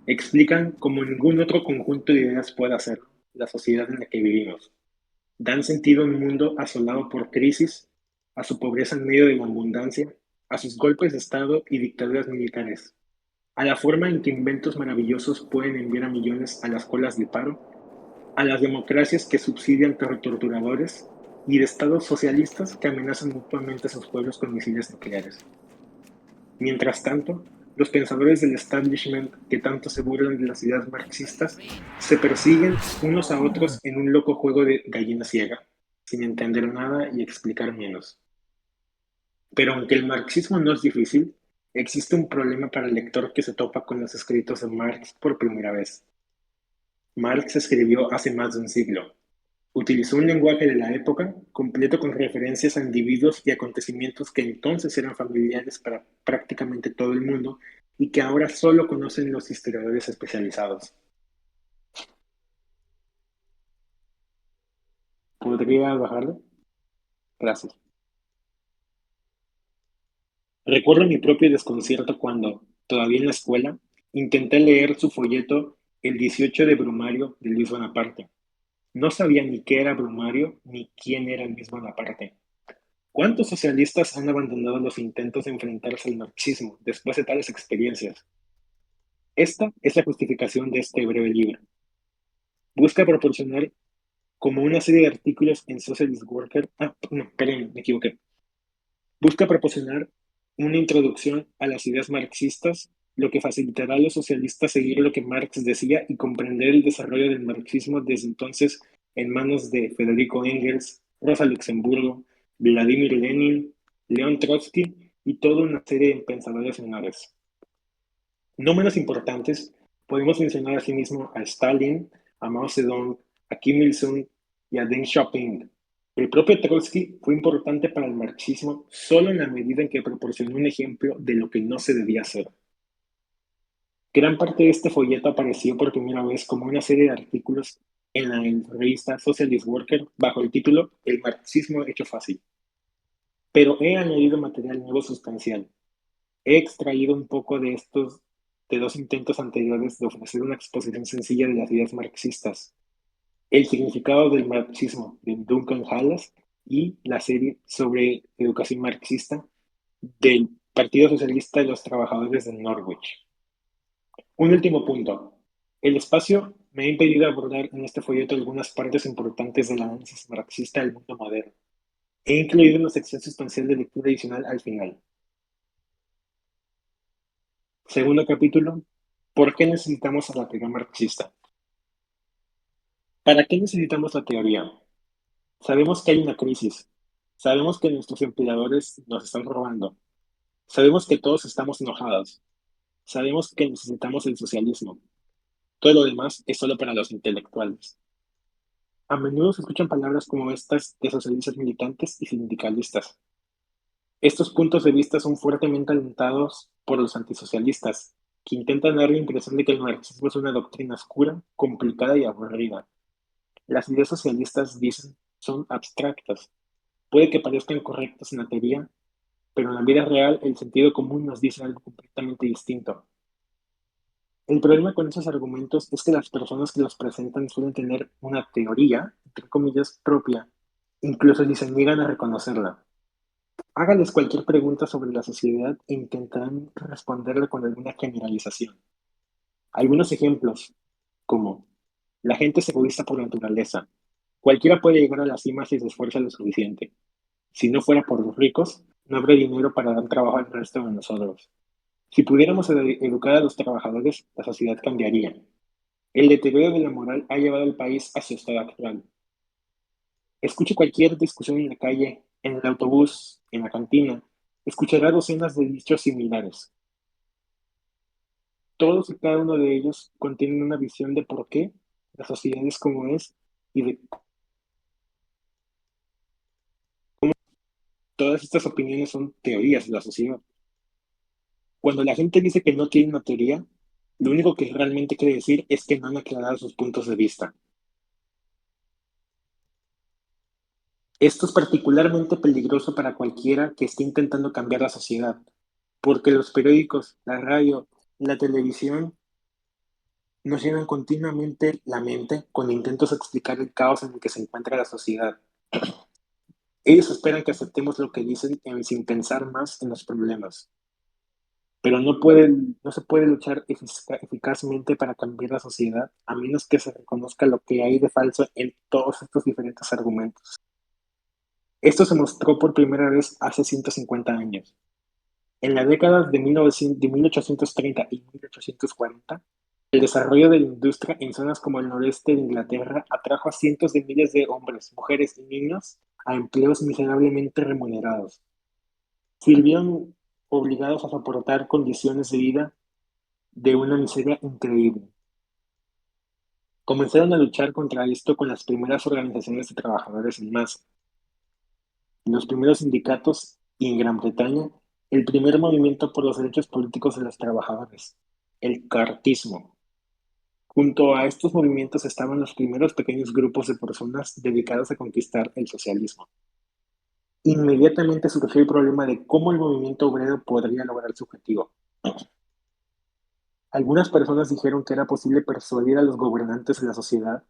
Explican como ningún otro conjunto de ideas puede hacerlo la sociedad en la que vivimos. Dan sentido a un mundo asolado por crisis, a su pobreza en medio de la abundancia, a sus golpes de Estado y dictaduras militares, a la forma en que inventos maravillosos pueden enviar a millones a las colas de paro, a las democracias que subsidian torturadores y de estados socialistas que amenazan mutuamente a sus pueblos con misiles nucleares. Mientras tanto, los pensadores del establishment que tanto se burlan de las ideas marxistas se persiguen unos a otros en un loco juego de gallina ciega, sin entender nada y explicar menos. Pero aunque el marxismo no es difícil, existe un problema para el lector que se topa con los escritos de Marx por primera vez. Marx escribió hace más de un siglo. Utilizó un lenguaje de la época, completo con referencias a individuos y acontecimientos que entonces eran familiares para prácticamente todo el mundo y que ahora solo conocen los historiadores especializados. ¿Podría bajarle? Gracias. Recuerdo mi propio desconcierto cuando, todavía en la escuela, intenté leer su folleto El 18 de Brumario de Luis Bonaparte. No sabía ni qué era Brumario ni quién era Luis Bonaparte. ¿Cuántos socialistas han abandonado los intentos de enfrentarse al marxismo después de tales experiencias? Esta es la justificación de este breve libro. Busca proporcionar como una serie de artículos en Socialist Worker. No, perdón, me equivoqué. Busca proporcionar una introducción a las ideas marxistas, lo que facilitará a los socialistas seguir lo que Marx decía y comprender el desarrollo del marxismo desde entonces en manos de Federico Engels, Rosa Luxemburgo, Vladimir Lenin, León Trotsky y toda una serie de pensadores menores. No menos importantes, podemos mencionar asimismo a Stalin, a Mao Zedong, a Kim Il-sung y a Deng Xiaoping. El propio Trotsky fue importante para el marxismo solo en la medida en que proporcionó un ejemplo de lo que no se debía hacer. Gran parte de este folleto apareció por primera vez como una serie de artículos en la revista Socialist Worker bajo el título El marxismo hecho fácil. Pero he añadido material nuevo sustancial. He extraído un poco de estos de dos intentos anteriores de ofrecer una exposición sencilla de las ideas marxistas, el significado del marxismo de Duncan Hallas y la serie sobre educación marxista del Partido Socialista de los Trabajadores de Norwich. Un último punto. El espacio me ha impedido abordar en este folleto algunas partes importantes del análisis marxista del mundo moderno. He incluido una sección sustancial de lectura adicional al final. Segundo capítulo, ¿por qué necesitamos a la teoría marxista? ¿Para qué necesitamos la teoría? Sabemos que hay una crisis, sabemos que nuestros empleadores nos están robando, sabemos que todos estamos enojados, sabemos que necesitamos el socialismo. Todo lo demás es solo para los intelectuales. A menudo se escuchan palabras como estas de socialistas militantes y sindicalistas. Estos puntos de vista son fuertemente alentados por los antisocialistas, que intentan dar la impresión de que el marxismo es una doctrina oscura, complicada y aburrida. Las ideas socialistas, dicen, son abstractas. Puede que parezcan correctas en la teoría, pero en la vida real el sentido común nos dice algo completamente distinto. El problema con esos argumentos es que las personas que los presentan suelen tener una teoría, entre comillas, propia, incluso si se niegan a reconocerla. Hágales cualquier pregunta sobre la sociedad e intentarán responderle con alguna generalización. Algunos ejemplos, como la gente es egoísta por naturaleza. Cualquiera puede llegar a la cima si se esfuerza lo suficiente. Si no fuera por los ricos, no habría dinero para dar trabajo al resto de nosotros. Si pudiéramos educar a los trabajadores, la sociedad cambiaría. El deterioro de la moral ha llevado al país a su estado actual. Escuche cualquier discusión en la calle, en el autobús, en la cantina. Escuchará docenas de dichos similares. Todos y cada uno de ellos contienen una visión de por qué la sociedad es como es y de todas estas opiniones son teorías de la sociedad. Cuando la gente dice que no tiene una teoría, lo único que realmente quiere decir es que no han aclarado sus puntos de vista. Esto es particularmente peligroso para cualquiera que esté intentando cambiar la sociedad, porque los periódicos, la radio, la televisión Nos llenan continuamente la mente con intentos de explicar el caos en el que se encuentra la sociedad. Ellos esperan que aceptemos lo que dicen sin pensar más en los problemas, pero no se puede luchar eficazmente para cambiar la sociedad a menos que se reconozca lo que hay de falso en todos estos diferentes argumentos. Esto se mostró por primera vez hace 150 años. En las décadas de 1830 y 1840, el desarrollo de la industria en zonas como el noreste de Inglaterra atrajo a cientos de miles de hombres, mujeres y niños a empleos miserablemente remunerados. Sirvieron obligados a soportar condiciones de vida de una miseria increíble. Comenzaron a luchar contra esto con las primeras organizaciones de trabajadores en masa, los primeros sindicatos y en Gran Bretaña, el primer movimiento por los derechos políticos de los trabajadores, el cartismo. Junto a estos movimientos estaban los primeros pequeños grupos de personas dedicados a conquistar el socialismo. Inmediatamente surgió el problema de cómo el movimiento obrero podría lograr su objetivo. Algunas personas dijeron que era posible persuadir a los gobernantes de la sociedad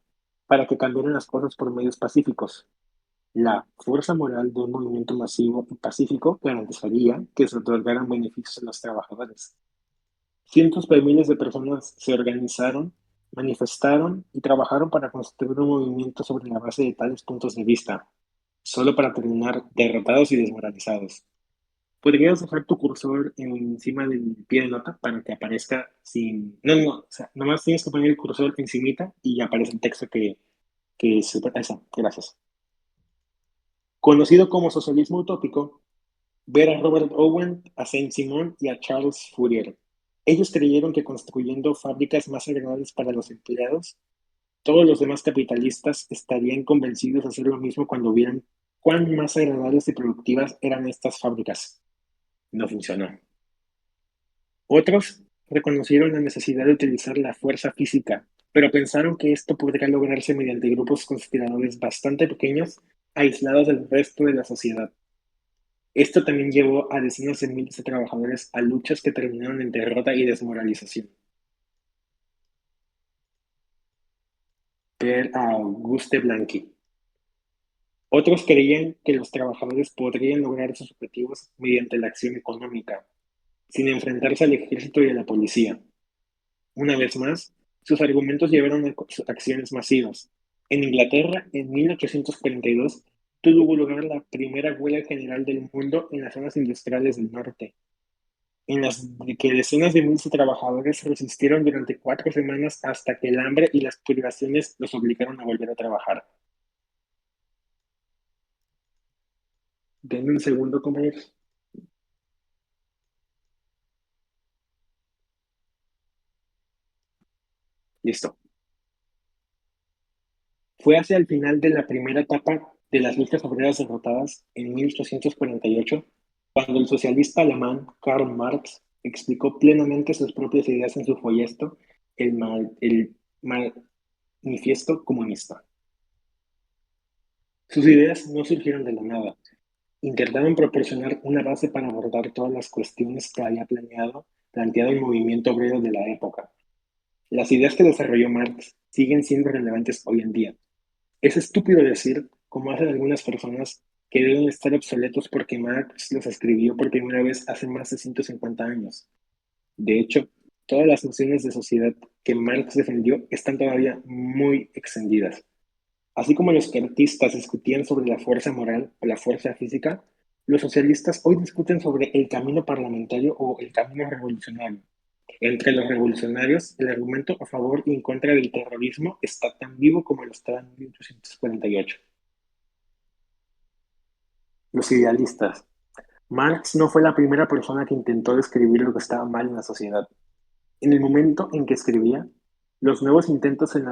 para que cambiaran las cosas por medios pacíficos. La fuerza moral de un movimiento masivo y pacífico garantizaría que se otorgaran beneficios a los trabajadores. Cientos de miles de personas se organizaron, manifestaron y trabajaron para construir un movimiento sobre la base de tales puntos de vista, solo para terminar derrotados y desmoralizados. ¿Podrías dejar tu cursor encima del pie de nota para que aparezca sin... No, no, o sea, nomás tienes que poner el cursor encimita y aparece el texto que es... Esa, gracias. Conocido como socialismo utópico, ver a Robert Owen, a Saint-Simon y a Charles Fourier. Ellos creyeron que construyendo fábricas más agradables para los empleados, todos los demás capitalistas estarían convencidos de hacer lo mismo cuando vieran cuán más agradables y productivas eran estas fábricas. No funcionó. Otros reconocieron la necesidad de utilizar la fuerza física, pero pensaron que esto podría lograrse mediante grupos conspiradores bastante pequeños, aislados del resto de la sociedad. Esto también llevó a decenas de miles de trabajadores a luchas que terminaron en derrota y desmoralización. Ver a Auguste Blanqui. Otros creían que los trabajadores podrían lograr sus objetivos mediante la acción económica, sin enfrentarse al ejército y a la policía. Una vez más, sus argumentos llevaron a acciones masivas. En Inglaterra, en 1842, tuvo lugar la primera huelga general del mundo en las zonas industriales del norte, en las que decenas de miles de trabajadores resistieron durante 4 semanas hasta que el hambre y las privaciones los obligaron a volver a trabajar. Denme un segundo, compañeros. Listo. Fue hacia el final de la primera etapa de las luchas obreras derrotadas en 1848 cuando el socialista alemán Karl Marx explicó plenamente sus propias ideas en su folleto el Manifiesto Comunista. Sus ideas no surgieron de la nada. Intentaron proporcionar una base para abordar todas las cuestiones que había planteado el movimiento obrero de la época. Las ideas que desarrolló Marx siguen siendo relevantes hoy en día. Es estúpido decir, como hacen algunas personas, que deben estar obsoletos porque Marx los escribió por primera vez hace más de 150 años. De hecho, todas las nociones de sociedad que Marx defendió están todavía muy extendidas. Así como los cartistas discutían sobre la fuerza moral o la fuerza física, los socialistas hoy discuten sobre el camino parlamentario o el camino revolucionario. Entre los revolucionarios, el argumento a favor y en contra del terrorismo está tan vivo como lo estaba en 1848. Los idealistas. Marx no fue la primera persona que intentó describir lo que estaba mal en la sociedad. En el momento en que escribía, los nuevos inventos en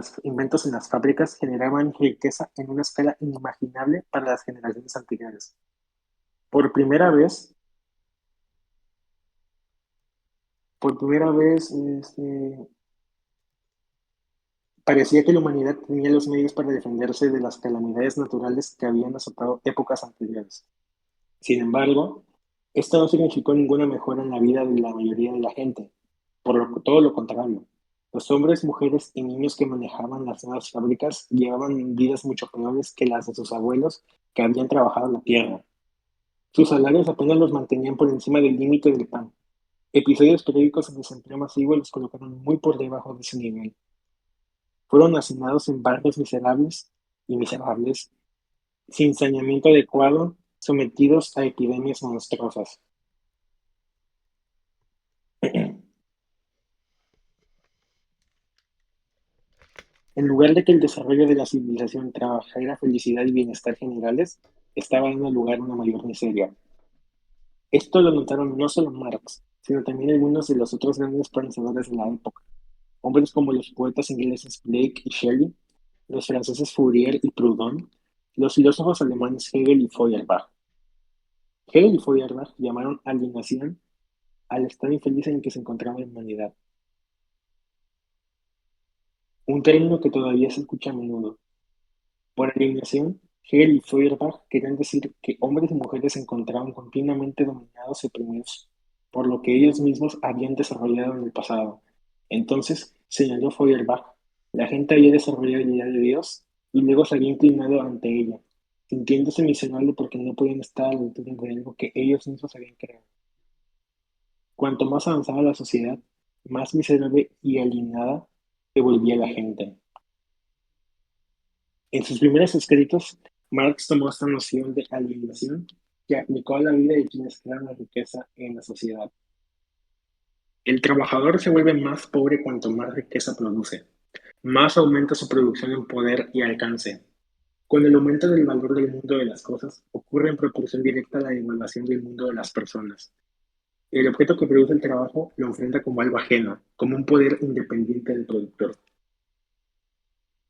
las fábricas generaban riqueza en una escala inimaginable para las generaciones anteriores. Por primera vez, por primera vez, parecía que la humanidad tenía los medios para defenderse de las calamidades naturales que habían azotado épocas anteriores. Sin embargo, esto no significó ninguna mejora en la vida de la mayoría de la gente, todo lo contrario. Los hombres, mujeres y niños que manejaban las nuevas fábricas llevaban vidas mucho peores que las de sus abuelos que habían trabajado la tierra. Sus salarios apenas los mantenían por encima del límite del pan. Episodios periódicos de desempleo masivo los colocaron muy por debajo de ese nivel. Fueron hacinados en barrios miserables, sin saneamiento adecuado, sometidos a epidemias monstruosas. En lugar de que el desarrollo de la civilización trabajara felicidad y bienestar generales, estaba dando lugar a una mayor miseria. Esto lo notaron no solo Marx, sino también algunos de los otros grandes pensadores de la época, hombres como los poetas ingleses Blake y Shelley, los franceses Fourier y Proudhon, los filósofos alemanes Hegel y Feuerbach. Hegel y Feuerbach llamaron alienación al estado infeliz en el que se encontraba la humanidad, un término que todavía se escucha a menudo. Por alienación, Hegel y Feuerbach querían decir que hombres y mujeres se encontraban continuamente dominados y oprimidos por lo que ellos mismos habían desarrollado en el pasado. Entonces, señaló Feuerbach, la gente había desarrollado la idea de Dios y luego se había inclinado ante ella, sintiéndose miserable porque no podían estar a la altura de algo que ellos mismos habían creado. Cuanto más avanzaba la sociedad, más miserable y alienada se volvía la gente. En sus primeros escritos, Marx tomó esta noción de alienación que aplicó a la vida de quienes crean la riqueza en la sociedad. El trabajador se vuelve más pobre cuanto más riqueza produce, más aumenta su producción en poder y alcance. Con el aumento del valor del mundo de las cosas, ocurre en proporción directa la devaluación del mundo de las personas. El objeto que produce el trabajo lo enfrenta como algo ajeno, como un poder independiente del productor.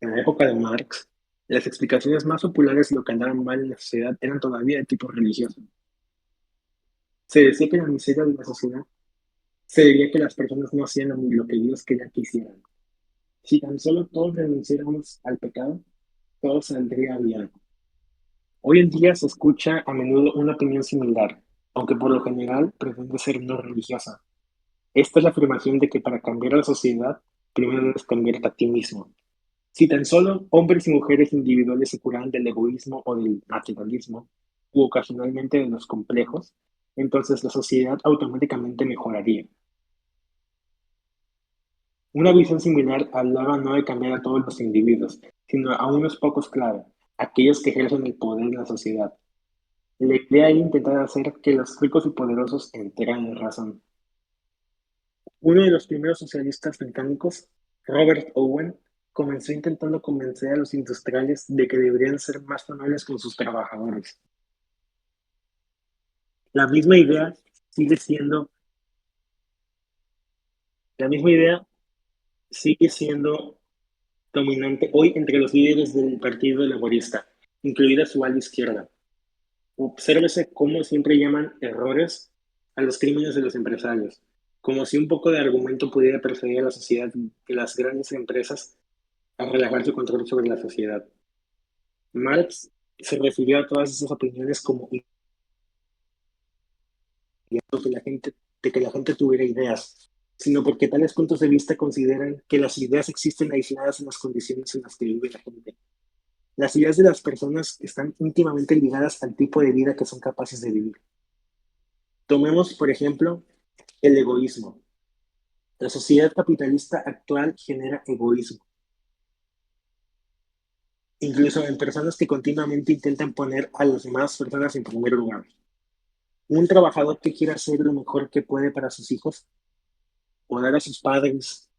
En la época de Marx, las explicaciones más populares de lo que andaba mal en la sociedad eran todavía de tipo religioso. Se decía que la miseria de la sociedad se debía a que las personas no hacían lo que Dios quería que hicieran. Si tan solo todos renunciáramos al pecado, todo saldría bien. Hoy en día se escucha a menudo una opinión similar, aunque por lo general pretende ser no religiosa. Esta es la afirmación de que para cambiar a la sociedad, primero debes cambiarte a ti mismo. Si tan solo hombres y mujeres individuales se curaran del egoísmo o del materialismo, u ocasionalmente de los complejos, entonces la sociedad automáticamente mejoraría. Una visión similar hablaba no de cambiar a todos los individuos, sino a unos pocos clave, aquellos que ejercen el poder en la sociedad. La idea era intentar hacer que los ricos y poderosos entraran en razón. Uno de los primeros socialistas británicos, Robert Owen, comenzó intentando convencer a los industriales de que deberían ser más amables con sus trabajadores. La misma idea sigue siendo, la misma idea sigue siendo dominante hoy entre los líderes del Partido Laborista, incluida su ala izquierda. Obsérvese cómo siempre llaman errores a los crímenes de los empresarios, como si un poco de argumento pudiera persuadir a la sociedad que las grandes empresas a relajar su control sobre la sociedad. Marx se refirió a todas esas opiniones como de que la gente tuviera ideas, sino porque tales puntos de vista consideran que las ideas existen aisladas en las condiciones en las que vive la gente. Las ideas de las personas están íntimamente ligadas al tipo de vida que son capaces de vivir. Tomemos, por ejemplo, el egoísmo. La sociedad capitalista actual genera egoísmo, incluso en personas que continuamente intentan poner a las demás personas en primer lugar. Un trabajador que quiera hacer lo mejor que puede para sus hijos o dar a sus padres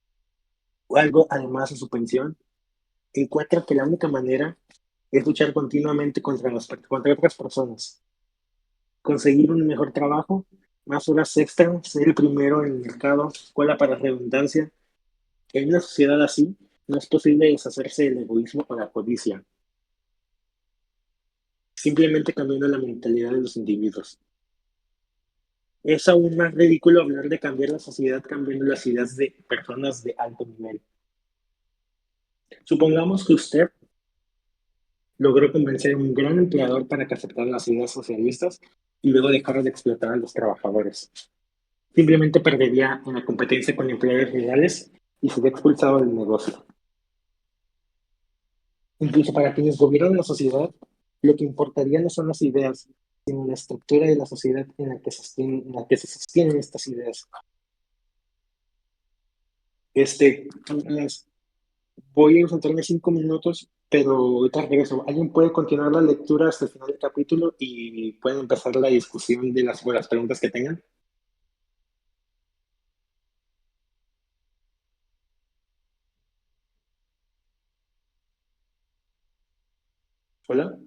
o algo además de su pensión, encuentra que la única manera es luchar continuamente contra otras personas, conseguir un mejor trabajo, más horas extra, ser el primero en el mercado, escuela para redundancia. En una sociedad así, no es posible deshacerse del egoísmo o la codicia, simplemente cambiando la mentalidad de los individuos. Es aún más ridículo hablar de cambiar la sociedad cambiando las ideas de personas de alto nivel. Supongamos que usted logró convencer a un gran empleador para que aceptara las ideas socialistas y luego dejara de explotar a los trabajadores. Simplemente perdería en la competencia con empleadores reales y sería expulsado del negocio. Incluso para quienes gobiernan la sociedad, lo que importaría no son las ideas, sino la estructura de la sociedad en la que se sostienen estas ideas. Les voy a ausentarme 5 minutos, pero ahorita regreso. ¿Alguien puede continuar la lectura hasta el final del capítulo y pueden empezar la discusión de las preguntas que tengan? ¿Hola?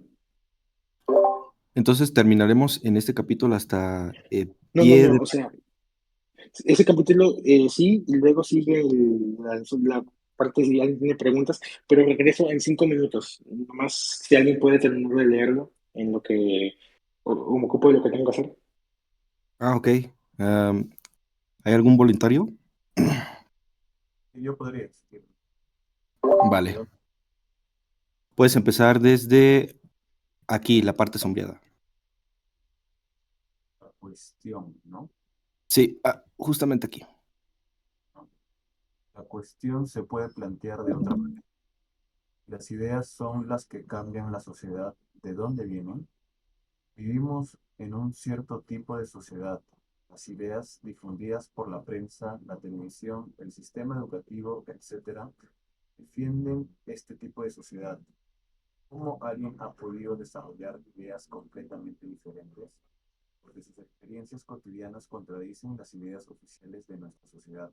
Entonces terminaremos en este capítulo hasta No, no, pie no, de... o sea, ese capítulo sí, y luego sigue la parte si alguien tiene preguntas, pero regreso en 5 minutos. Nomás si alguien puede terminar de leerlo en lo que o me ocupo de lo que tengo que hacer. Ah, ok. Am, ¿Hay algún voluntario? Y yo podría decir, Vale. Puedes empezar desde aquí, la parte sombreada. la cuestión, ¿no? Sí, justamente aquí. La cuestión se puede plantear de otra manera. Las ideas son las que cambian la sociedad. ¿De dónde vienen? Vivimos en un cierto tipo de sociedad. Las ideas difundidas por la prensa, la televisión, el sistema educativo, etcétera, defienden este tipo de sociedad. ¿Cómo alguien ha podido desarrollar ideas completamente diferentes? Porque sus experiencias cotidianas contradicen las ideas oficiales de nuestra sociedad.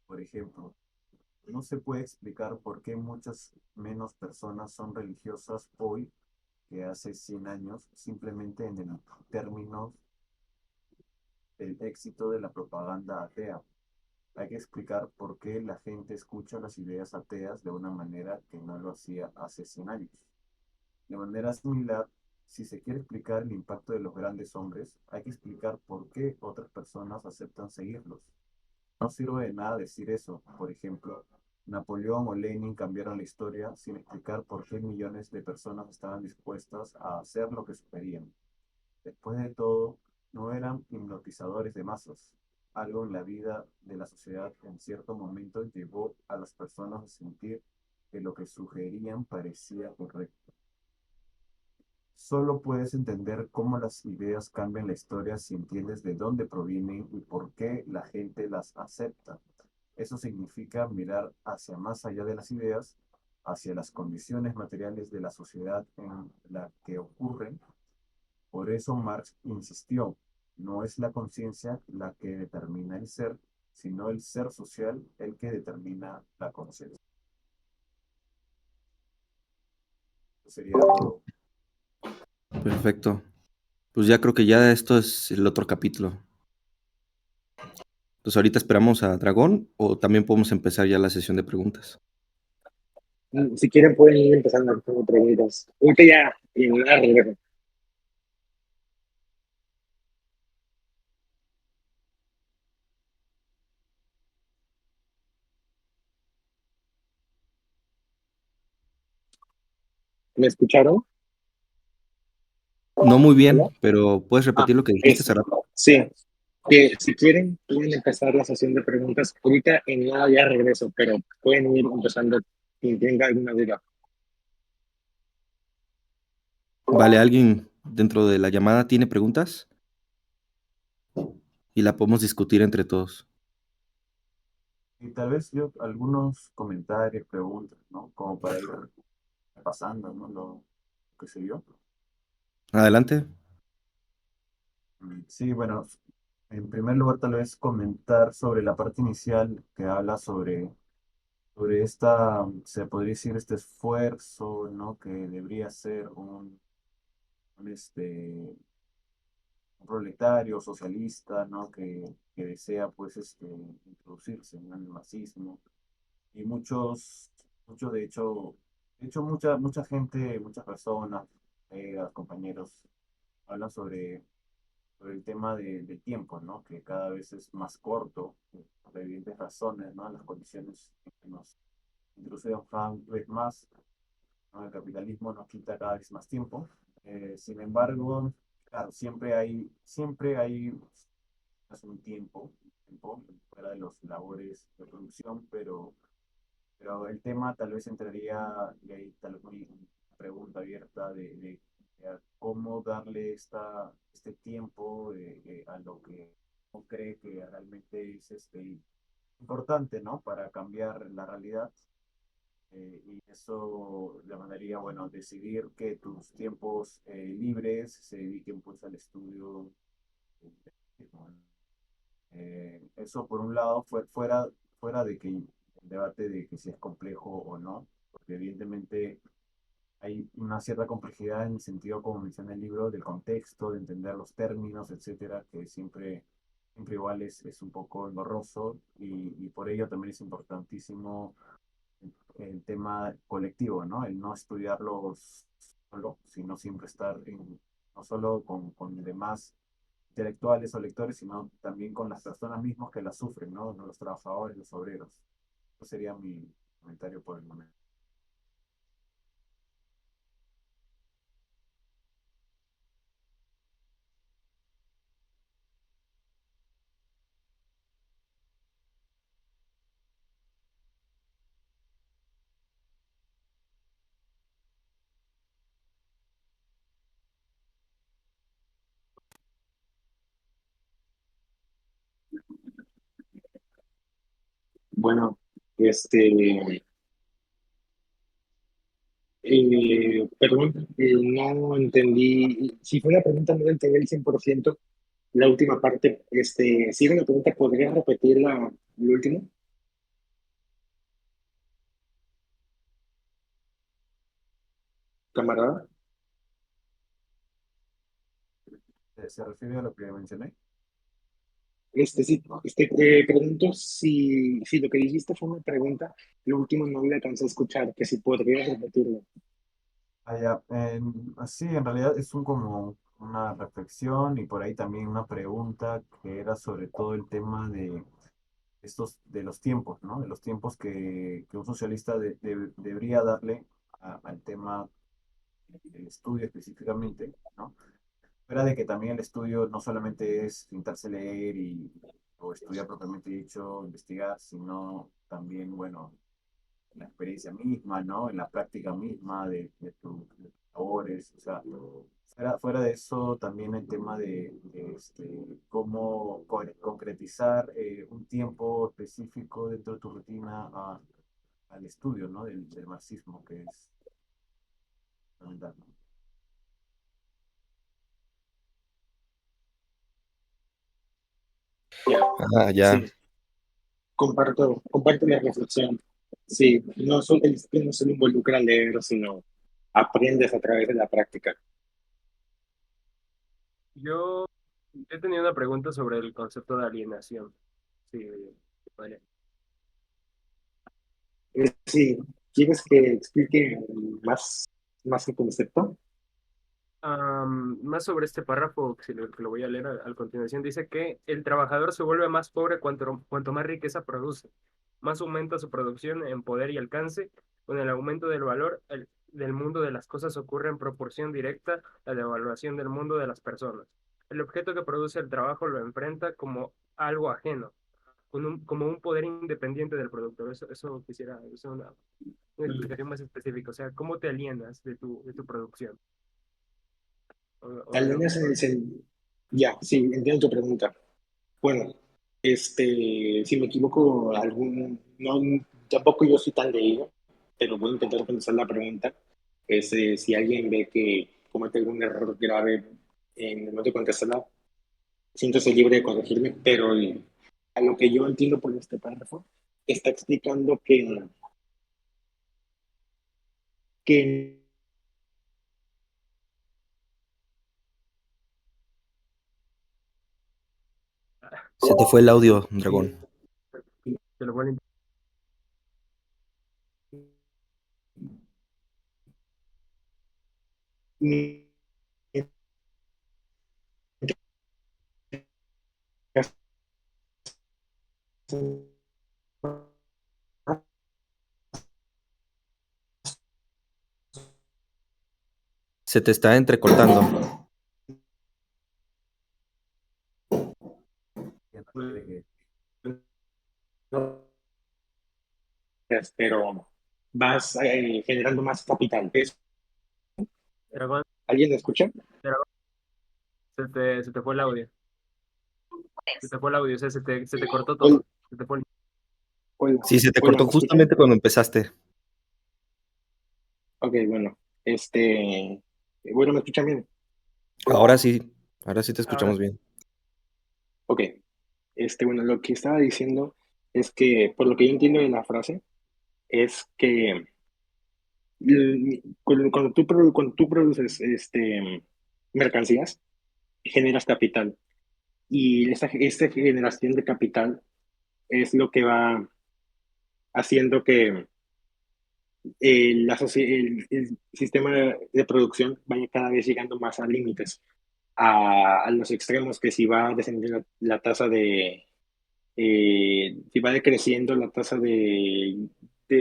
Por ejemplo, no se puede explicar por qué muchas menos personas son religiosas hoy que hace 100 años, simplemente en el término del éxito de la propaganda atea. Hay que explicar por qué la gente escucha las ideas ateas de una manera que no lo hacía hace 100 años. De manera similar, si se quiere explicar el impacto de los grandes hombres, hay que explicar por qué otras personas aceptan seguirlos. No sirve de nada decir eso. Por ejemplo, Napoleón o Lenin cambiaron la historia sin explicar por qué millones de personas estaban dispuestas a hacer lo que sugerían. Después de todo, no eran hipnotizadores de masas. Algo en la vida de la sociedad en cierto momento llevó a las personas a sentir que lo que sugerían parecía correcto. Solo puedes entender cómo las ideas cambian la historia si entiendes de dónde provienen y por qué la gente las acepta. Eso significa mirar hacia más allá de las ideas, hacia las condiciones materiales de la sociedad en la que ocurren. Por eso Marx insistió, no es la conciencia la que determina el ser, sino el ser social el que determina la conciencia. Eso sería todo. Perfecto. Pues ya creo que ya esto es el otro capítulo. Entonces ahorita esperamos a Dragón o también podemos empezar ya la sesión de preguntas. Si quieren pueden ir empezando con preguntas. Ahorita ya, y nada, regreso. ¿Me escucharon? No muy ¿Hola? bien, pero ¿puedes Ah, repetir lo que dijiste hace es, rato? sí, que si quieren, pueden empezar la sesión de preguntas. Ahorita en nada ya regreso, pero pueden ir empezando si tenga alguna duda. Vale, ¿alguien dentro de la llamada tiene preguntas? Y la podemos discutir entre todos. Y tal vez yo algunos comentarios, preguntas, ¿no? Como para ir pasando, ¿no? Lo que se vio. Adelante. Sí, bueno, en primer lugar tal vez comentar sobre la parte inicial que habla sobre esta, se podría decir, este esfuerzo, ¿no? Que debería ser un un proletario socialista, ¿no? Que desea, pues, introducirse en el marxismo. Y muchos de hecho, mucha gente, muchas personas, compañeros, hablan sobre el tema del tiempo, ¿no? Que cada vez es más corto, por evidentes razones, ¿no? Las condiciones en que nos introducimos cada vez más, ¿no? El capitalismo nos quita cada vez más tiempo. Sin embargo, claro, siempre hay pues, un tiempo tiempo, fuera de los labores de producción, pero el tema tal vez entraría, y ahí tal vez una pregunta abierta de cómo darle este tiempo a lo que uno cree que realmente es importante, ¿no? Para cambiar la realidad. Y eso le mandaría, bueno, decidir que tus tiempos libres se dediquen pues al estudio. Eso por un lado, fuera de que el debate de que si es complejo o no, porque evidentemente hay una cierta complejidad en el sentido, como menciona el libro, del contexto, de entender los términos, etcétera, que siempre igual es un poco engorroso y por ello también es importantísimo el tema colectivo, ¿no? El no estudiarlo solo, sino siempre estar no solo con demás intelectuales o lectores, sino también con las personas mismas que la sufren, ¿no? Los trabajadores, los obreros. Ese sería mi comentario por el momento. Bueno, perdón, no entendí. Si fue la pregunta, no la entendí al 100%. La última parte, si era una pregunta, ¿podría repetir lo último, camarada? ¿Se refiere a lo que mencioné? Sí, pregunto si lo que dijiste fue una pregunta, lo último no le alcancé a escuchar, que si podría repetirlo. Ah, ya. Sí, en realidad es como una reflexión y por ahí también una pregunta que era sobre todo el tema de los tiempos, ¿no? De los tiempos que un socialista debería darle al tema del estudio específicamente, ¿no? Fuera de que también el estudio no solamente es sentarse a leer o estudiar propiamente dicho, investigar, sino también, bueno, la experiencia misma, ¿no? En la práctica misma de tus labores, o sea, fuera de eso también el tema de cómo concretizar un tiempo específico dentro de tu rutina al estudio, ¿no? Del marxismo, que es fundamental, ¿no? Ya, Ah, ya. sí, comparto la reflexión. Sí, el estudio no solo involucra leer, sino aprendes a través de la práctica. Yo he tenido una pregunta sobre el concepto de alienación. Sí, vale. Sí, ¿quieres que explique más el concepto? Más sobre este párrafo, que lo voy a leer a continuación, dice que el trabajador se vuelve más pobre cuanto más riqueza produce, más aumenta su producción en poder y alcance. Con el aumento del valor del mundo de las cosas ocurre en proporción directa la devaluación del mundo de las personas. El objeto que produce el trabajo lo enfrenta como algo ajeno, como un poder independiente del productor. Eso quisiera, una explicación más específica. O sea, ¿cómo te alienas de tu producción? O Al de lo que menos en el produces. Ya, sí, entiendo tu pregunta. Bueno, si me equivoco, no, tampoco yo soy tan leído, pero voy a intentar contestar la pregunta. Si alguien ve que comete algún error grave en el momento de contestarla, siéntose libre de corregirme, pero a lo que yo entiendo por este párrafo, está explicando que Se te fue el audio, Dragón. Te lo vuelvo Se te está entrecortando. Y a partir de que no, pero vas generando más capital. Dragón, ¿Alguien me escucha? dragón, se te fue el audio. Se te fue el audio, o sea, se te cortó Hola, todo. Se te fue el- hola, Sí, se te hola, cortó ¿me escuchan? justamente cuando empezaste. Ok, bueno, bueno, ¿me escuchan bien? Ahora sí te Ahora escuchamos bien. Ok, bueno, lo que estaba diciendo es que, por lo que yo entiendo de la frase, es que cuando tú produces mercancías, generas capital. Y esta generación de capital es lo que va haciendo que el sistema de producción vaya cada vez llegando más a límites, a los extremos, que si va descendiendo la tasa si va decreciendo la tasa de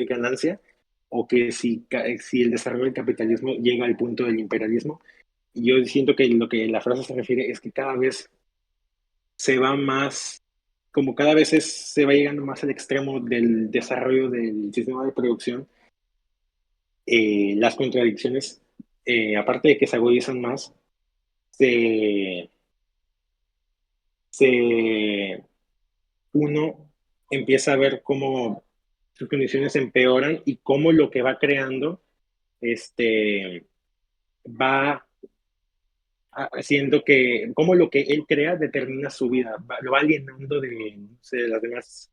ganancia, o que si el desarrollo del capitalismo llega al punto del imperialismo. Yo siento que lo que la frase se refiere es que cada vez se va más, como cada vez se va llegando más al extremo del desarrollo del sistema de producción. Las contradicciones, aparte de que se agudizan más, se, se, uno empieza a ver cómo sus condiciones empeoran y cómo lo que va creando va haciendo que, cómo lo que él crea determina su vida, lo va alienando de, no sé, de las demás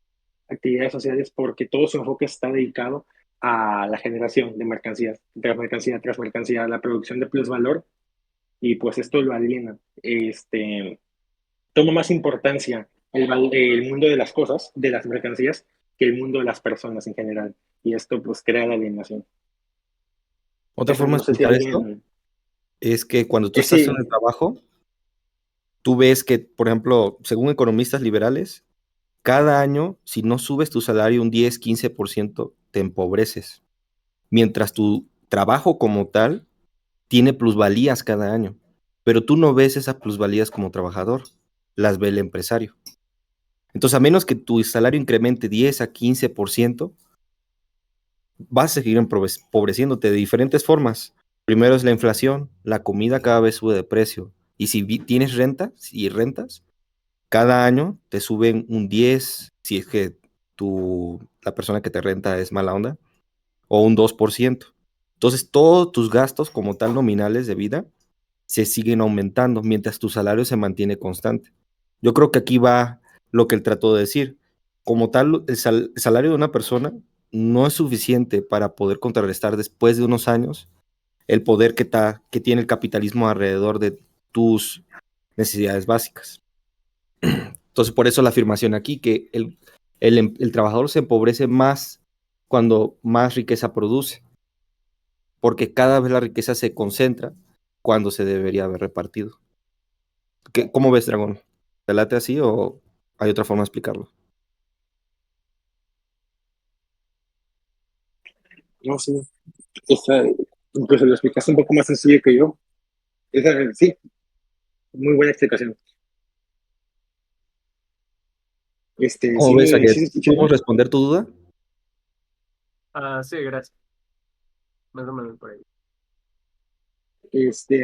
actividades sociales, porque todo su enfoque está dedicado a la generación de mercancías, tras mercancía, a la producción de plusvalor, y pues esto lo aliena. Toma más importancia el mundo de las cosas, de las mercancías, que el mundo de las personas en general. Y esto pues crea la alienación. Otra Eso forma de no sé si explicar esto alguien... es que cuando tú estás en el Sí, trabajo, tú ves que, por ejemplo, según economistas liberales, cada año, si no subes tu salario un 10-15%, te empobreces, mientras tu trabajo como tal tiene plusvalías cada año, pero tú no ves esas plusvalías como trabajador, las ve el empresario. Entonces, a menos que tu salario incremente 10 a 15%, vas a seguir empobreciéndote de diferentes formas. Primero es la inflación, la comida cada vez sube de precio, y si tienes rentas y rentas, cada año te suben un 10, si es que la persona que te renta es mala onda, o un 2%. Entonces, todos tus gastos como tal nominales de vida se siguen aumentando mientras tu salario se mantiene constante. Yo creo que aquí va lo que él trató de decir. Como tal, el salario de una persona no es suficiente para poder contrarrestar después de unos años el poder que tiene el capitalismo alrededor de tus necesidades básicas. Entonces, por eso la afirmación aquí, que el trabajador se empobrece más cuando más riqueza produce, porque cada vez la riqueza se concentra cuando se debería haber repartido. ¿Cómo ves, Dragón? ¿Te late así o hay otra forma de explicarlo? no, sí. Esta, incluso lo explicaste un poco más sencillo que yo. Sí, muy buena explicación. ¿Cómo Sí, ves, Ayet? sí se escucha ¿Podemos bien. responder tu duda? Sí, gracias. Más o menos por ahí.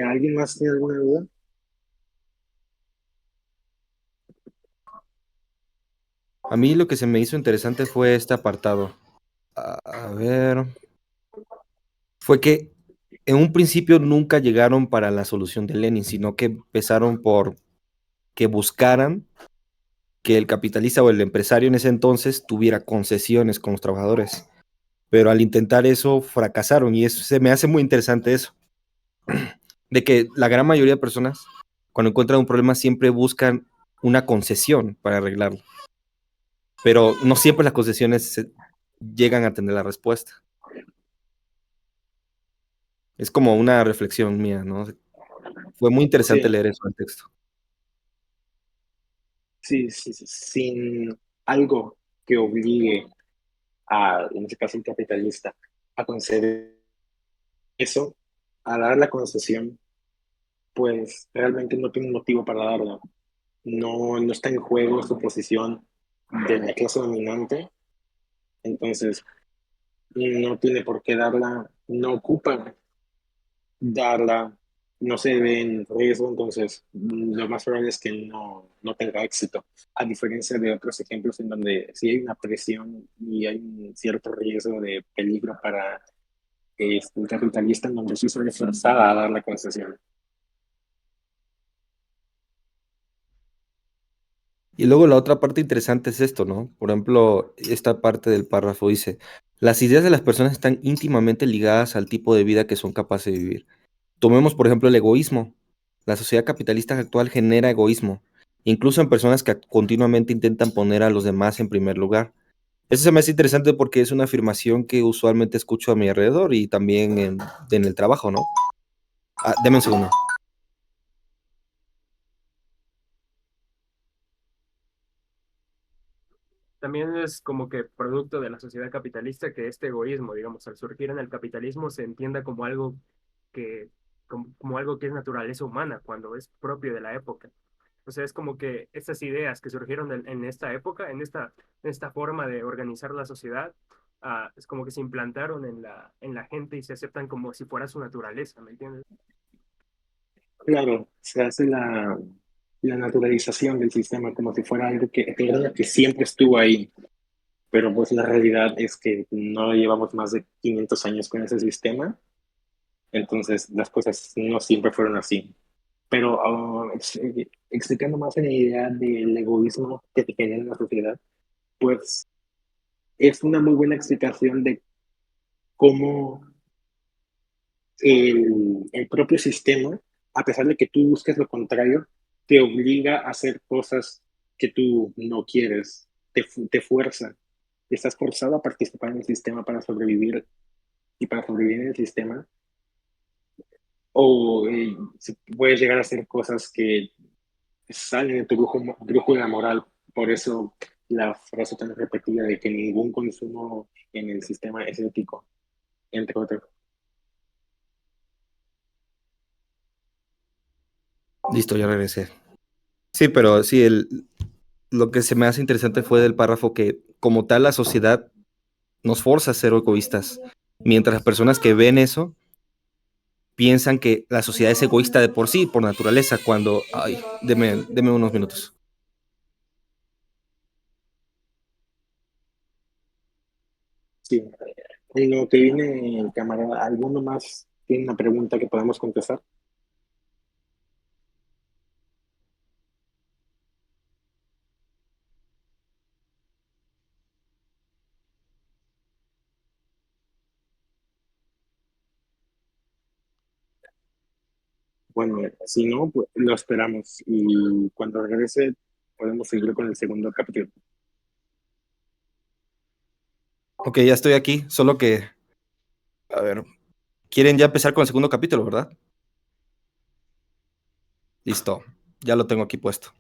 ¿Alguien más tiene alguna duda? A mí lo que se me hizo interesante fue este apartado. A ver, fue que en un principio nunca llegaron para la solución de Lenin, sino que empezaron por que buscaran que el capitalista o el empresario en ese entonces tuviera concesiones con los trabajadores. Pero al intentar eso fracasaron y eso se me hace muy interesante eso, de que la gran mayoría de personas cuando encuentran un problema siempre buscan una concesión para arreglarlo, pero no siempre las concesiones llegan a tener la respuesta. Es como una reflexión mía, ¿no? Fue muy interesante Sí, leer eso en texto. sí, sí, sí, sin algo que obligue en este caso, el capitalista, a conceder eso, a dar la concesión, pues realmente no tiene un motivo para darlo. No, no está en juego su posición, de la clase dominante, entonces no tiene por qué darla, no ocupa darla, no se ve en riesgo, entonces lo más probable es que no tenga éxito, a diferencia de otros ejemplos en donde sí hay una presión y hay un cierto riesgo de peligro para el capitalista, en donde sí se ve forzada a dar la concesión. Y luego la otra parte interesante es esto, ¿no? Por ejemplo, esta parte del párrafo dice, las ideas de las personas están íntimamente ligadas al tipo de vida que son capaces de vivir. Tomemos, por ejemplo, el egoísmo. La sociedad capitalista actual genera egoísmo, incluso en personas que continuamente intentan poner a los demás en primer lugar. Eso se me hace interesante porque es una afirmación que usualmente escucho a mi alrededor y también en el trabajo, ¿no? Deme un segundo. También es como que producto de la sociedad capitalista que este egoísmo, digamos, al surgir en el capitalismo se entienda como algo que, como algo que es naturaleza humana, cuando es propio de la época. O sea, es como que estas ideas que surgieron en esta época, en esta forma de organizar la sociedad, es como que se implantaron en la gente y se aceptan como si fuera su naturaleza, ¿me entiendes? Claro, se hace la naturalización del sistema como si fuera algo que siempre estuvo ahí, pero pues la realidad es que no llevamos más de 500 años con ese sistema, entonces las cosas no siempre fueron así. Pero explicando más en la idea del egoísmo que se genera en la sociedad, pues es una muy buena explicación de cómo el propio sistema, a pesar de que tú busques lo contrario, te obliga a hacer cosas que tú no quieres, te fuerza. Estás forzado a participar en el sistema para sobrevivir y para sobrevivir en el sistema, o puedes llegar a hacer cosas que salen de tu brújula moral. Por eso la frase tan repetida de que ningún consumo en el sistema es ético, entre otros. Listo, ya regresé. Sí, pero sí, lo que se me hace interesante fue del párrafo que como tal la sociedad nos forza a ser egoístas, mientras las personas que ven eso piensan que la sociedad es egoísta de por sí, por naturaleza, cuando... Ay, deme unos minutos. Sí. En lo que viene el camarada, ¿alguno más tiene una pregunta que podamos contestar? Bueno, si no, pues lo esperamos y cuando regrese podemos seguir con el segundo capítulo. Ok, ya estoy aquí, solo que, a ver, quieren ya empezar con el segundo capítulo, ¿verdad? Listo, ya lo tengo aquí puesto.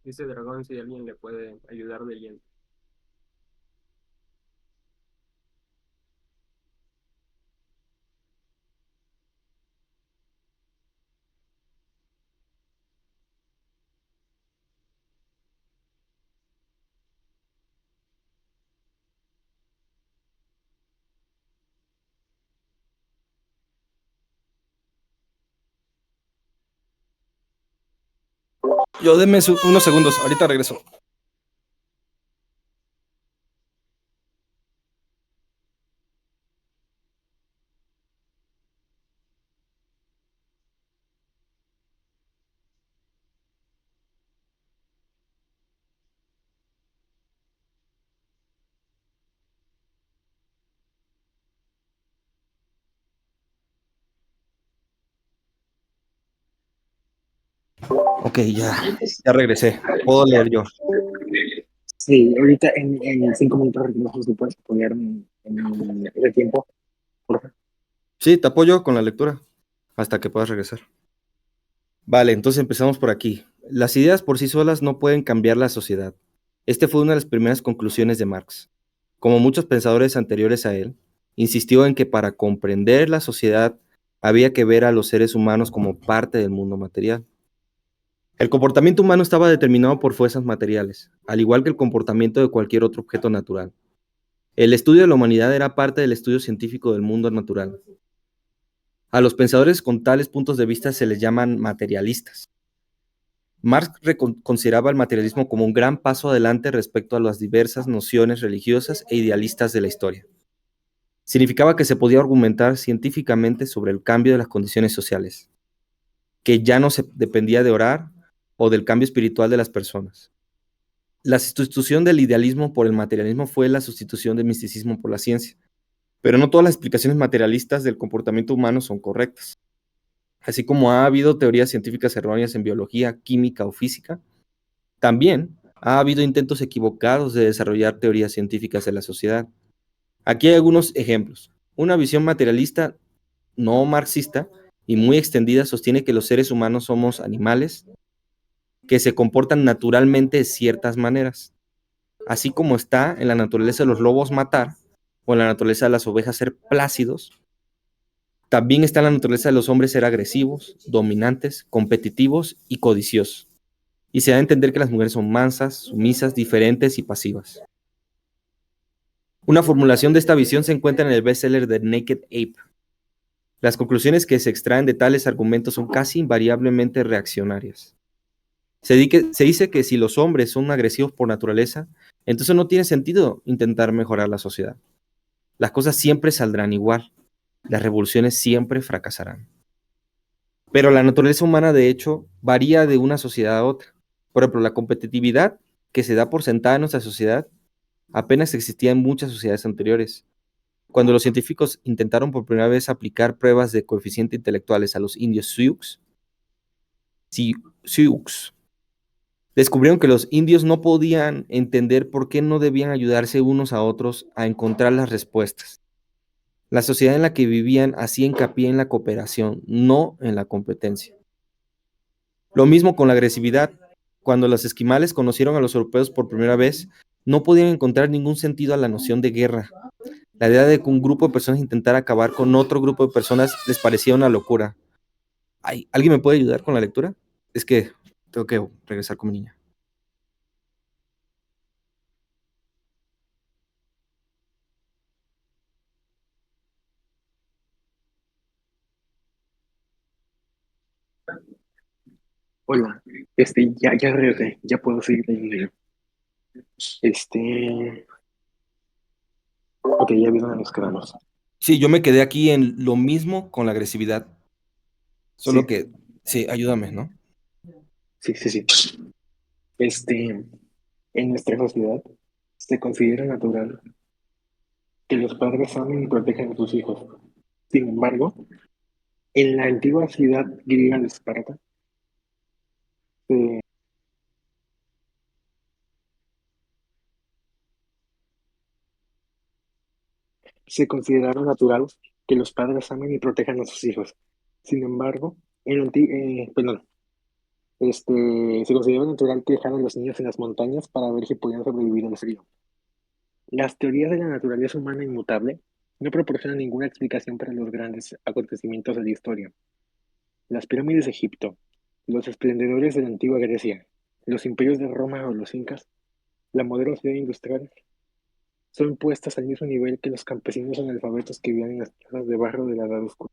Dice Dragón si alguien le puede ayudar de lleno. Yo deme unos segundos, ahorita regreso. Ok, ya regresé. Puedo leer yo. Sí, ahorita en 5 minutos regreso, si puedes apoyarme en ese tiempo, por favor. Sí, te apoyo con la lectura hasta que puedas regresar. Vale, entonces empezamos por aquí. Las ideas por sí solas no pueden cambiar la sociedad. Este fue una de las primeras conclusiones de Marx. Como muchos pensadores anteriores a él, insistió en que para comprender la sociedad había que ver a los seres humanos como parte del mundo material. El comportamiento humano estaba determinado por fuerzas materiales, al igual que el comportamiento de cualquier otro objeto natural. El estudio de la humanidad era parte del estudio científico del mundo natural. A los pensadores con tales puntos de vista se les llaman materialistas. Marx consideraba el materialismo como un gran paso adelante respecto a las diversas nociones religiosas e idealistas de la historia. Significaba que se podía argumentar científicamente sobre el cambio de las condiciones sociales, que ya no se dependía de orar o del cambio espiritual de las personas. La sustitución del idealismo por el materialismo fue la sustitución del misticismo por la ciencia, pero no todas las explicaciones materialistas del comportamiento humano son correctas. Así como ha habido teorías científicas erróneas en biología, química o física, también ha habido intentos equivocados de desarrollar teorías científicas de la sociedad. Aquí hay algunos ejemplos. Una visión materialista no marxista y muy extendida sostiene que los seres humanos somos animales que se comportan naturalmente de ciertas maneras. Así como está en la naturaleza de los lobos matar o en la naturaleza de las ovejas ser plácidos, también está en la naturaleza de los hombres ser agresivos, dominantes, competitivos y codiciosos. Y se da a entender que las mujeres son mansas, sumisas, diferentes y pasivas. Una formulación de esta visión se encuentra en el bestseller The Naked Ape. Las conclusiones que se extraen de tales argumentos son casi invariablemente reaccionarias. Se dice que si los hombres son agresivos por naturaleza, entonces no tiene sentido intentar mejorar la sociedad. Las cosas siempre saldrán igual. Las revoluciones siempre fracasarán. Pero la naturaleza humana, de hecho, varía de una sociedad a otra. Por ejemplo, la competitividad que se da por sentada en nuestra sociedad apenas existía en muchas sociedades anteriores. Cuando los científicos intentaron por primera vez aplicar pruebas de coeficiente intelectuales a los indios Sioux, descubrieron que los indios no podían entender por qué no debían ayudarse unos a otros a encontrar las respuestas. La sociedad en la que vivían hacía hincapié en la cooperación, no en la competencia. Lo mismo con la agresividad. Cuando los esquimales conocieron a los europeos por primera vez, no podían encontrar ningún sentido a la noción de guerra. La idea de que un grupo de personas intentara acabar con otro grupo de personas les parecía una locura. ¿Alguien me puede ayudar con la lectura? Es que tengo que regresar con mi niña. Hola, ya regresé, ya puedo seguir leyendo. Este, ok, ya vi dónde nos quedamos. Sí, yo me quedé aquí en lo mismo con la agresividad. Solo Sí, que, sí, ayúdame, ¿no? sí. En nuestra sociedad se considera natural que los padres amen y protejan a sus hijos. Sin embargo, en la antigua ciudad griega de Esparta, se, se consideraba natural que los padres amen y protejan a sus hijos. Sin embargo, se consideraba natural que dejaran a los niños en las montañas para ver si podían sobrevivir al frío. Las teorías de la naturaleza humana inmutable no proporcionan ninguna explicación para los grandes acontecimientos de la historia. Las pirámides de Egipto, los esplendores de la antigua Grecia, los imperios de Roma o los incas, la moderna ciudad industrial, son puestas al mismo nivel que los campesinos analfabetos que vivían en las casas de barro de la Edad Oscura.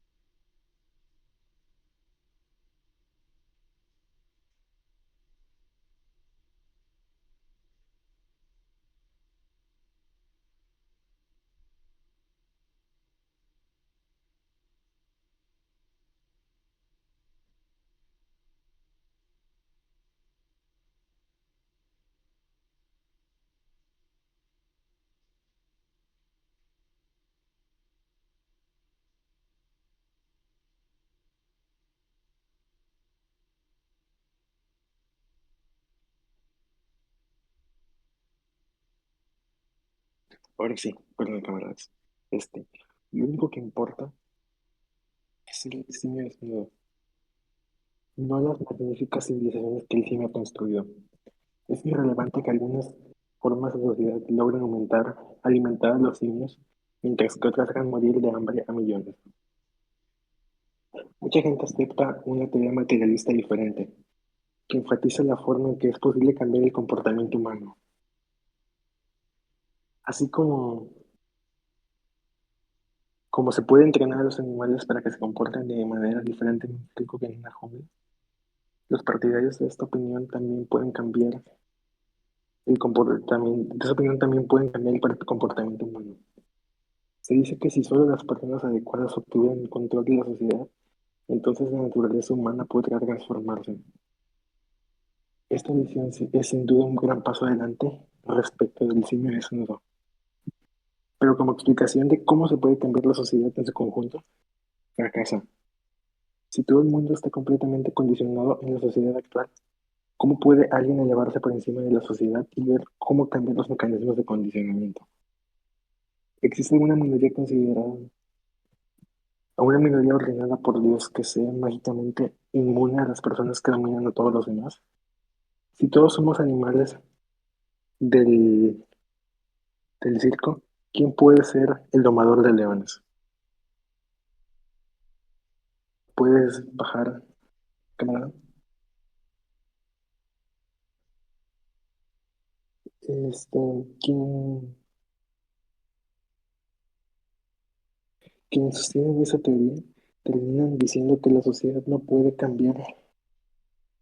Ahora sí, perdón, camaradas. Este, lo único que importa es el diseño desnudo, no las magníficas civilizaciones que el cine ha construido. Es irrelevante que algunas formas de sociedad logren alimentar a los simios, mientras que otras hagan morir de hambre a millones. Mucha gente acepta una teoría materialista diferente, que enfatiza la forma en que es posible cambiar el comportamiento humano. Así como se puede entrenar a los animales para que se comporten de manera diferente en un circo que en una jungla, los partidarios de esta opinión también pueden cambiar el comportamiento, de esa opinión también pueden cambiar el comportamiento humano. Se dice que si solo las personas adecuadas obtuvieran el control de la sociedad, entonces la naturaleza humana podría transformarse. Esta visión es sin duda un gran paso adelante respecto del simio desnudo, pero como explicación de cómo se puede cambiar la sociedad en su conjunto, fracasa. Si todo el mundo está completamente condicionado en la sociedad actual, ¿cómo puede alguien elevarse por encima de la sociedad y ver cómo cambiar los mecanismos de condicionamiento? ¿Existe alguna minoría considerada, o una minoría ordenada por Dios que sea mágicamente inmune a las personas que dominan a todos los demás? Si todos somos animales del, del circo, ¿quién puede ser el domador de leones? ¿Puedes bajar, camarada? Este, ¿quién, quienes sostienen esa teoría terminan diciendo que la sociedad no puede cambiar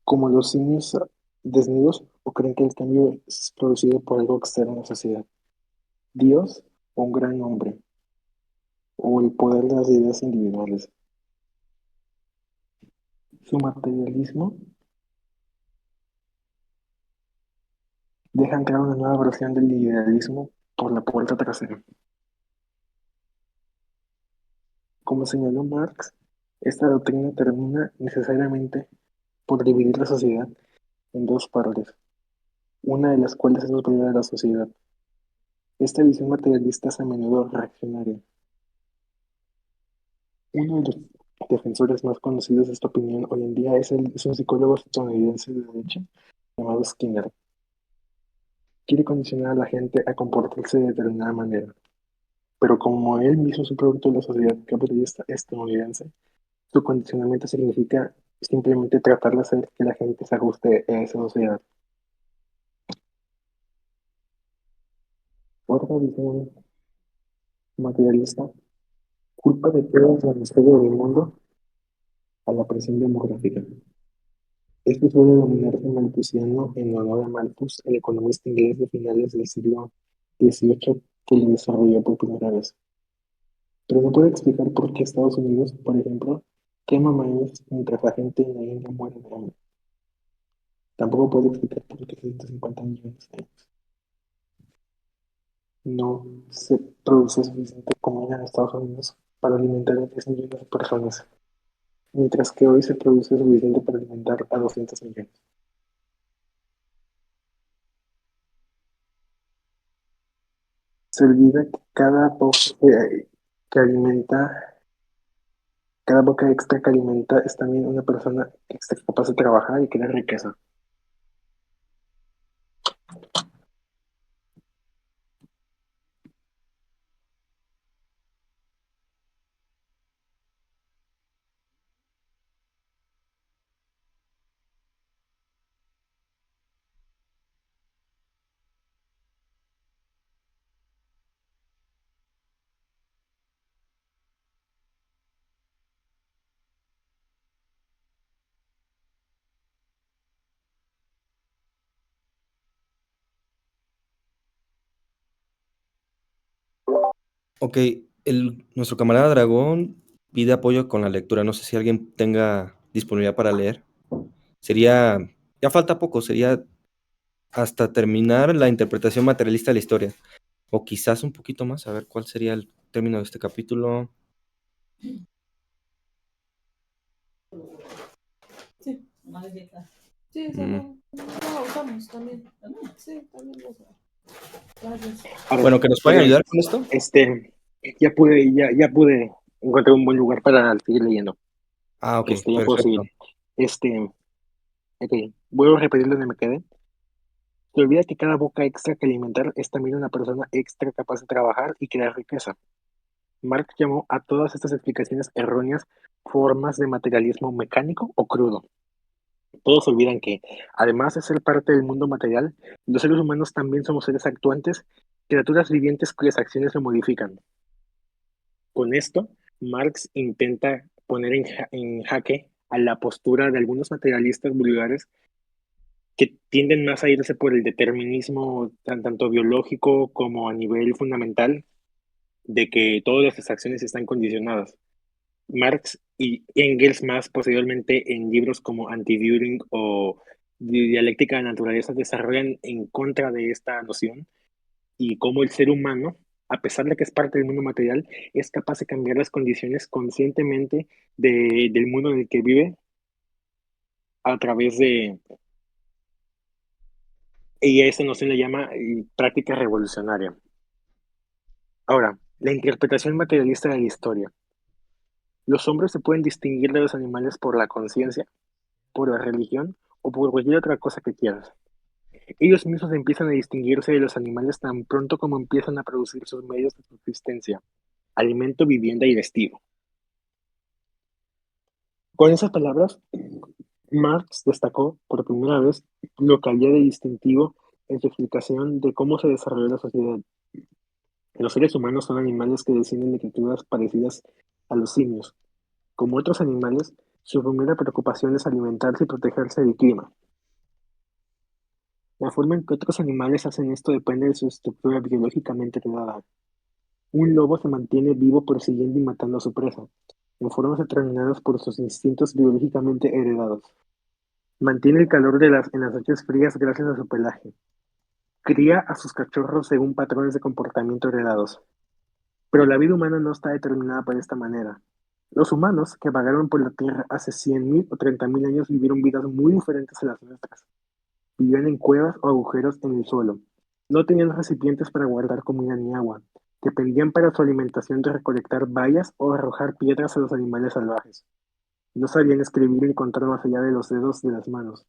como los simios desnudos o creen que el cambio es producido por algo externo a la sociedad? ¿Dios o un gran hombre? ¿O el poder de las ideas individuales? Su materialismo deja entrar una nueva versión del idealismo por la puerta trasera. Como señaló Marx, esta doctrina termina necesariamente por dividir la sociedad en dos partes, una de las cuales es la propiedad de la sociedad. Esta visión materialista es a menudo reaccionaria. Uno de los defensores más conocidos de esta opinión hoy en día es un psicólogo estadounidense de derecha llamado Skinner. Quiere condicionar a la gente a comportarse de determinada manera, pero como él mismo es un producto de la sociedad capitalista estadounidense, su condicionamiento significa simplemente tratar de hacer que la gente se ajuste a esa sociedad. Otra visión materialista culpa de todo la miseria del mundo a la presión demográfica. Esto suele denominarse malthusiano en honor a Malthus, el economista inglés de finales del siglo XVIII que lo desarrolló por primera vez. Pero no puede explicar por qué Estados Unidos, por ejemplo, quema maíz mientras la gente en la India muere de hambre. Tampoco puede explicar por qué 150 millones de años no se produce suficiente comida en Estados Unidos para alimentar a 10 millones de personas, mientras que hoy se produce suficiente para alimentar a 200 millones. Se olvida que que alimenta, cada boca extra que alimenta es también una persona extra capaz de trabajar y crear riqueza. Ok, nuestro camarada Dragón pide apoyo con la lectura. No sé si alguien tenga disponibilidad para leer. Sería, ya falta poco, sería hasta terminar la interpretación materialista de la historia. O quizás un poquito más, a ver cuál sería el término de este capítulo. Sí, Mm, no lo usamos también. Sí, también lo usamos. Ahora, Bueno, que nos pueden perdón, ayudar con esto. ya pude encontrar un buen lugar para seguir leyendo. Ah, ok, Ya puedo seguir. perfecto. Ok, vuelvo a repetir donde me quedé. Se olvida que cada boca extra que alimentar es también una persona extra capaz de trabajar y crear riqueza. Marx llamó a todas estas explicaciones erróneas formas de materialismo mecánico o crudo. Todos olvidan que, además de ser parte del mundo material, los seres humanos también somos seres actuantes, criaturas vivientes cuyas acciones lo modifican. Con esto, Marx intenta poner en jaque a la postura de algunos materialistas vulgares que tienden más a irse por el determinismo tanto biológico como a nivel fundamental, de que todas las acciones están condicionadas. Marx y Engels más posteriormente en libros como Anti-Düring o Dialéctica de la Naturaleza desarrollan en contra de esta noción y cómo el ser humano, a pesar de que es parte del mundo material, es capaz de cambiar las condiciones conscientemente del mundo en el que vive a través de, y a esta noción le llama práctica revolucionaria. Ahora, la interpretación materialista de la historia. Los hombres se pueden distinguir de los animales por la conciencia, por la religión o por cualquier otra cosa que quieras. Ellos mismos empiezan a distinguirse de los animales tan pronto como empiezan a producir sus medios de subsistencia, alimento, vivienda y vestido. Con esas palabras, Marx destacó por primera vez lo que había de distintivo en su explicación de cómo se desarrolló la sociedad. Los seres humanos son animales que descienden de criaturas parecidas a los simios. Como otros animales, su primera preocupación es alimentarse y protegerse del clima. La forma en que otros animales hacen esto depende de su estructura biológicamente heredada. Un lobo se mantiene vivo persiguiendo y matando a su presa, en formas determinadas por sus instintos biológicamente heredados. Mantiene el calor en las noches frías gracias a su pelaje. Cría a sus cachorros según patrones de comportamiento heredados. Pero la vida humana no está determinada por esta manera. Los humanos que vagaron por la Tierra hace 100.000 o 30.000 años vivieron vidas muy diferentes a las nuestras. Vivían en cuevas o agujeros en el suelo. No tenían recipientes para guardar comida ni agua. Dependían para su alimentación de recolectar bayas o arrojar piedras a los animales salvajes. No sabían escribir ni contar más allá de los dedos de las manos.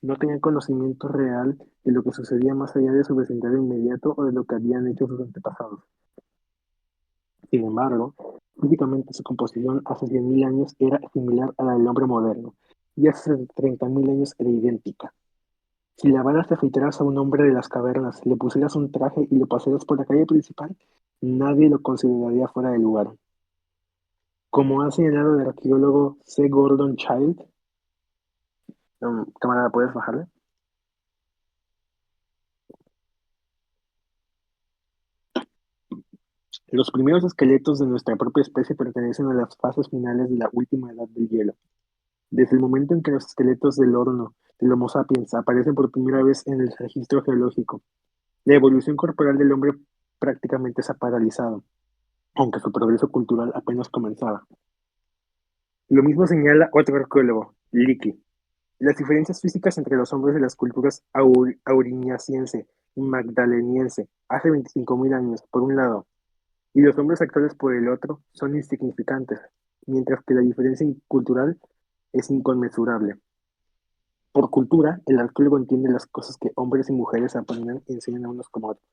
No tenían conocimiento real de lo que sucedía más allá de su vecindario inmediato o de lo que habían hecho sus antepasados. Sin embargo, físicamente su composición hace 100.000 años era similar a la del hombre moderno, y hace 30.000 años era idéntica. Si lavaras y afeitaras a un hombre de las cavernas, le pusieras un traje y lo pasearas por la calle principal, nadie lo consideraría fuera de lugar. Como ha señalado el arqueólogo C. Gordon Child, camarada, ¿puedes bajarle? Los primeros esqueletos de nuestra propia especie pertenecen a las fases finales de la última edad del hielo. Desde el momento en que los esqueletos del horno del Homo sapiens aparecen por primera vez en el registro geológico, la evolución corporal del hombre prácticamente se ha paralizado, aunque su progreso cultural apenas comenzaba. Lo mismo señala otro arqueólogo, Leakey. Las diferencias físicas entre los hombres de las culturas aurignaciense y magdaleniense hace 25.000 años, por un lado, y los hombres actuales por el otro, son insignificantes, mientras que la diferencia cultural es inconmensurable. Por cultura, el arqueólogo entiende las cosas que hombres y mujeres aprenden y enseñan a unos como a otros.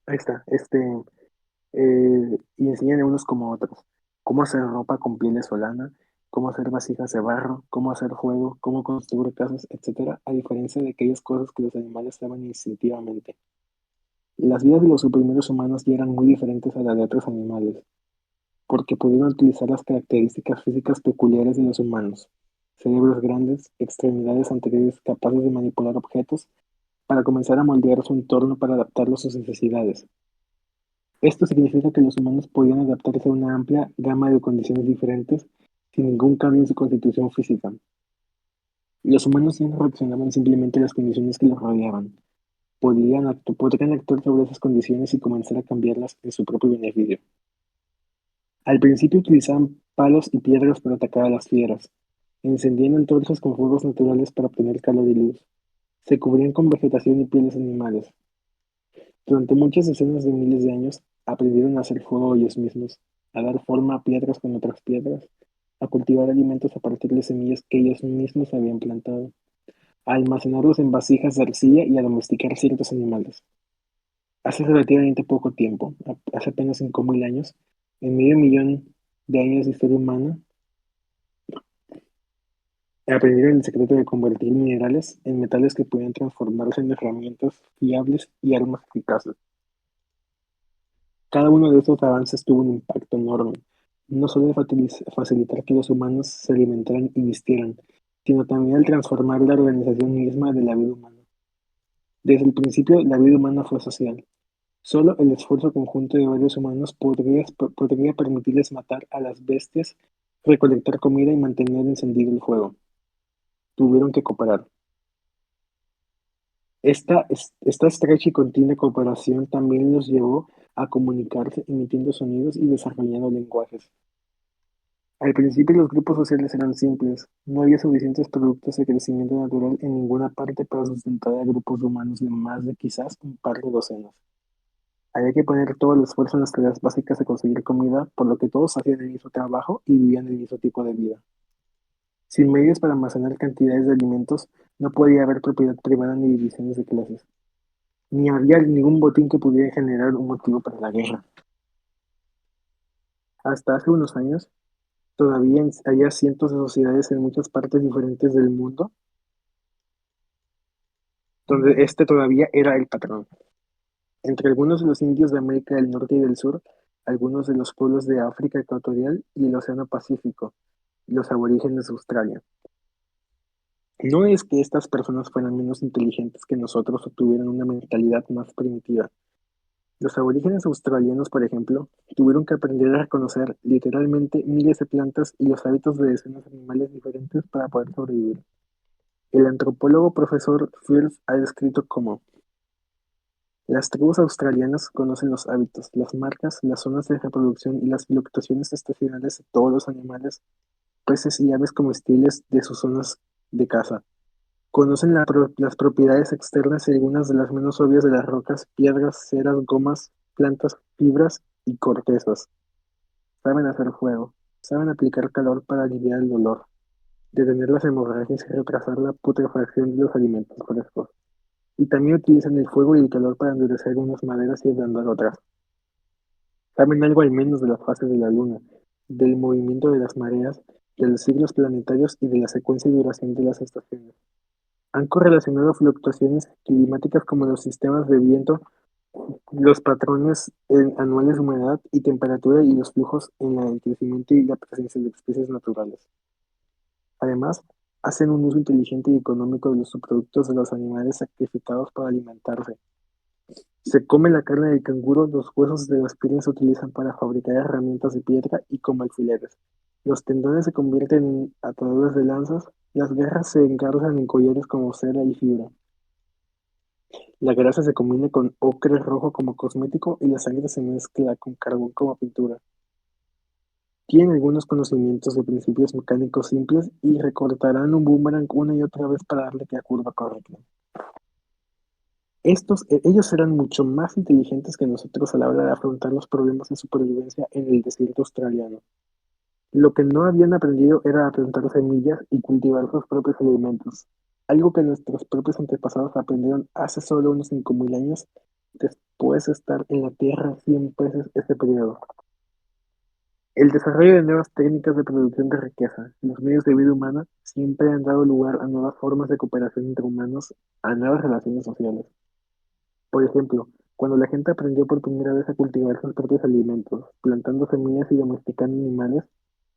Ahí está, y enseñan a unos como a otros. Cómo hacer ropa con pieles solana, cómo hacer vasijas de barro, cómo hacer fuego, cómo construir casas, etcétera, a diferencia de aquellas cosas que los animales saben instintivamente. Las vidas de los primeros humanos ya eran muy diferentes a las de otros animales, porque pudieron utilizar las características físicas peculiares de los humanos, cerebros grandes, extremidades anteriores capaces de manipular objetos, para comenzar a moldear su entorno para adaptarlo a sus necesidades. Esto significa que los humanos podían adaptarse a una amplia gama de condiciones diferentes sin ningún cambio en su constitución física. Los humanos ya no reaccionaban simplemente a las condiciones que los rodeaban, podrían actuar sobre esas condiciones y comenzar a cambiarlas en su propio beneficio. Al principio utilizaban palos y piedras para atacar a las fieras, encendían antorchas con fuegos naturales para obtener calor y luz, se cubrían con vegetación y pieles animales. Durante muchas decenas de miles de años aprendieron a hacer fuego ellos mismos, a dar forma a piedras con otras piedras, a cultivar alimentos a partir de semillas que ellos mismos habían plantado, a almacenarlos en vasijas de arcilla y a domesticar ciertos animales. Hace relativamente poco tiempo, hace apenas 5.000 años, en medio millón de años de historia humana, aprendieron el secreto de convertir minerales en metales que podían transformarse en herramientas fiables y armas eficaces. Cada uno de estos avances tuvo un impacto enorme, no solo de facilitar que los humanos se alimentaran y vistieran, sino también al transformar la organización misma de la vida humana. Desde el principio, la vida humana fue social. Solo el esfuerzo conjunto de varios humanos podría permitirles matar a las bestias, recolectar comida y mantener encendido el fuego. Tuvieron que cooperar. Esta estrecha y continua cooperación también los llevó a comunicarse emitiendo sonidos y desarrollando lenguajes. Al principio los grupos sociales eran simples, no había suficientes productos de crecimiento natural en ninguna parte para sustentar a grupos humanos de más de quizás un par de docenas. Había que poner todo el esfuerzo en las tareas básicas de conseguir comida, por lo que todos hacían el mismo trabajo y vivían el mismo tipo de vida. Sin medios para almacenar cantidades de alimentos, no podía haber propiedad privada ni divisiones de clases, ni había ningún botín que pudiera generar un motivo para la guerra. Hasta hace unos años, todavía había cientos de sociedades en muchas partes diferentes del mundo, donde este todavía era el patrón. Entre algunos de los indios de América del Norte y del Sur, algunos de los pueblos de África Ecuatorial y el Océano Pacífico, y los aborígenes de Australia. No es que estas personas fueran menos inteligentes que nosotros o tuvieran una mentalidad más primitiva. Los aborígenes australianos, por ejemplo, tuvieron que aprender a reconocer literalmente miles de plantas y los hábitos de decenas de animales diferentes para poder sobrevivir. El antropólogo profesor Firth ha descrito cómo las tribus australianas conocen los hábitos, las marcas, las zonas de reproducción y las fluctuaciones estacionales de todos los animales, peces y aves comestibles de sus zonas de caza. Conocen las propiedades externas y algunas de las menos obvias de las rocas, piedras, ceras, gomas, plantas, fibras y cortezas. Saben hacer fuego, saben aplicar calor para aliviar el dolor, detener las hemorragias y retrasar la putrefacción de los alimentos frescos. Y también utilizan el fuego y el calor para endurecer unas maderas y ablandar otras. Saben algo al menos de las fases de la luna, del movimiento de las mareas, de los ciclos planetarios y de la secuencia y duración de las estaciones. Han correlacionado fluctuaciones climáticas como los sistemas de viento, los patrones anuales de humedad y temperatura y los flujos en el crecimiento y la presencia de especies naturales. Además, hacen un uso inteligente y económico de los subproductos de los animales sacrificados para alimentarse. Se come la carne del canguro, los huesos de las piernas se utilizan para fabricar herramientas de piedra y como alfileres. Los tendones se convierten en ataduras de lanzas, las garras se engarzan en collares como cera y fibra. La grasa se combina con ocre rojo como cosmético y la sangre se mezcla con carbón como pintura. Tienen algunos conocimientos de principios mecánicos simples y recortarán un boomerang una y otra vez para darle la curva correcta. Ellos eran mucho más inteligentes que nosotros a la hora de afrontar los problemas de supervivencia en el desierto australiano. Lo que no habían aprendido era a plantar semillas y cultivar sus propios alimentos, algo que nuestros propios antepasados aprendieron hace solo unos 5.000 años, después de estar en la Tierra 100 veces ese periodo. El desarrollo de nuevas técnicas de producción de riqueza, los medios de vida humana, siempre han dado lugar a nuevas formas de cooperación entre humanos, a nuevas relaciones sociales. Por ejemplo, cuando la gente aprendió por primera vez a cultivar sus propios alimentos, plantando semillas y domesticando animales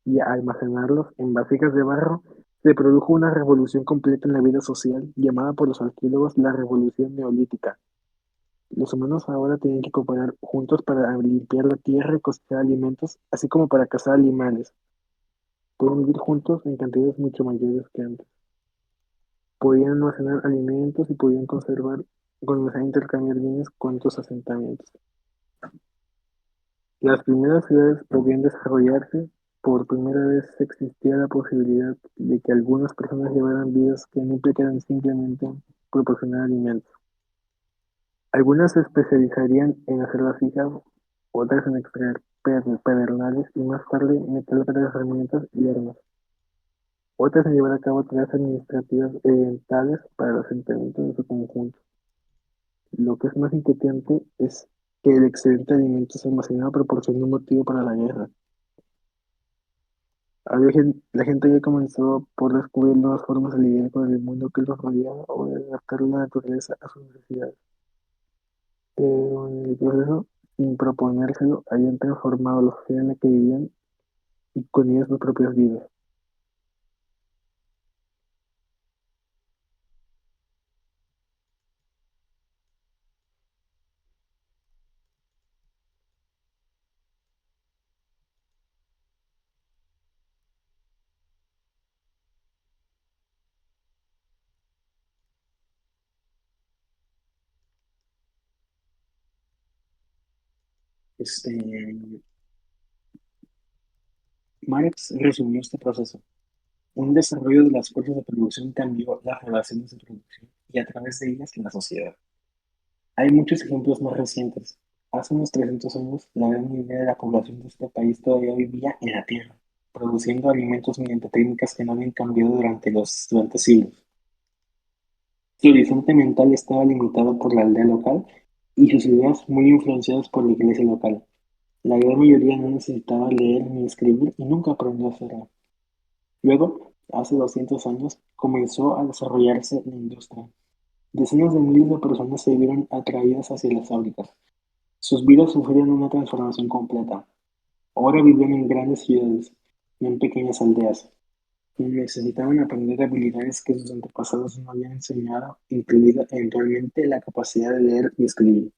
y a almacenarlos en vasijas de barro, se produjo una revolución completa en la vida social, llamada por los arqueólogos la Revolución Neolítica. Los humanos ahora tienen que cooperar juntos para limpiar la tierra y cosechar alimentos, así como para cazar animales. Pueden vivir juntos en cantidades mucho mayores que antes. podían almacenar alimentos y podían comenzar a intercambiar bienes con otros asentamientos. Las primeras ciudades podían desarrollarse. Por primera vez existía la posibilidad de que algunas personas llevaran vidas que no implicaran simplemente proporcionar alimentos. Algunas se especializarían en hacer vasijas, otras en extraer pedernales y más tarde metal para herramientas y armas. Otras en llevar a cabo tareas administrativas elementales para el asentamiento en su conjunto. Lo que es más inquietante es que el excedente de alimentos almacenado proporcionó un motivo para la guerra. La gente ya comenzó por descubrir nuevas formas de lidiar con el mundo que los rodeaba o de adaptar la naturaleza a sus necesidades. Pero en el proceso, sin proponérselo, habían transformado la sociedad en la que vivían y con ellas sus propias vidas. Este, Marx resumió este proceso. Un desarrollo de las fuerzas de producción cambió las relaciones de producción y a través de ellas la sociedad. Hay muchos ejemplos más recientes. Hace unos 300 años, la gran mayoría de la población de este país todavía vivía en la tierra, produciendo alimentos mediante técnicas que no habían cambiado durante siglos. Su horizonte mental estaba limitado por la aldea local y sus ideas muy influenciadas por la iglesia local. La gran mayoría no necesitaba leer ni escribir y nunca aprendió a hacerlo. Luego, hace 200 años, comenzó a desarrollarse la industria. Decenas de miles de personas se vieron atraídas hacia las fábricas. Sus vidas sufrieron una transformación completa. Ahora vivían en grandes ciudades, no en pequeñas aldeas, y necesitaban aprender habilidades que sus antepasados no habían enseñado, incluida eventualmente la capacidad de leer y escribir.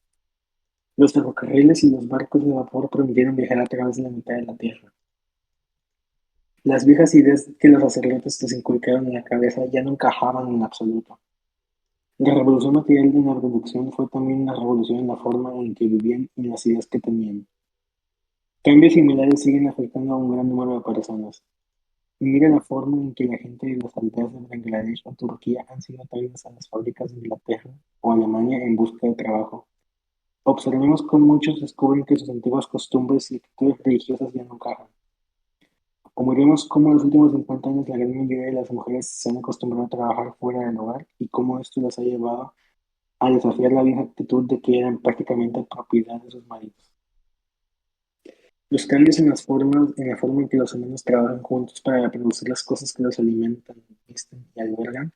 Los ferrocarriles y los barcos de vapor permitieron viajar a través de la mitad de la Tierra. Las viejas ideas que los sacerdotes les inculcaron en la cabeza ya no encajaban en absoluto. La revolución material de la producción fue también una revolución en la forma en que vivían y las ideas que tenían. Cambios similares siguen afectando a un gran número de personas. Mira la forma en que la gente de las aldeas de Bangladesh o Turquía han sido atraídas a las fábricas de Inglaterra o Alemania en busca de trabajo. Observemos cómo muchos descubren que sus antiguas costumbres y actitudes religiosas ya no encajan. O miremos cómo en los últimos 50 años la gran mayoría de las mujeres se han acostumbrado a trabajar fuera del hogar y cómo esto las ha llevado a desafiar la vieja actitud de que eran prácticamente propiedad de sus maridos. Los cambios en la forma en que los humanos trabajan juntos para producir las cosas que los alimentan, visten y albergan,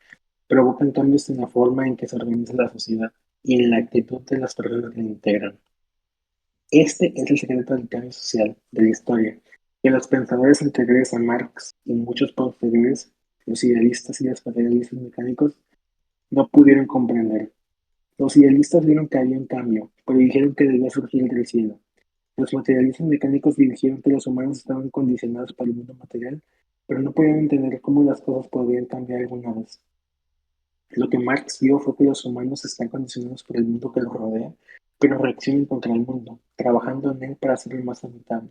provocan cambios en la forma en que se organiza la sociedad y en la actitud de las personas que la integran. Este es el secreto del cambio social de la historia, que los pensadores anteriores a Marx y muchos posteriores, los idealistas y los materialistas mecánicos, no pudieron comprender. Los idealistas vieron que había un cambio, pero dijeron que debía surgir del cielo. Los materialistas mecánicos dijeron que los humanos estaban condicionados para el mundo material, pero no podían entender cómo las cosas podrían cambiar alguna vez. Lo que Marx vio fue que los humanos están condicionados por el mundo que los rodea, pero reaccionan contra el mundo, trabajando en él para hacerlo más habitable.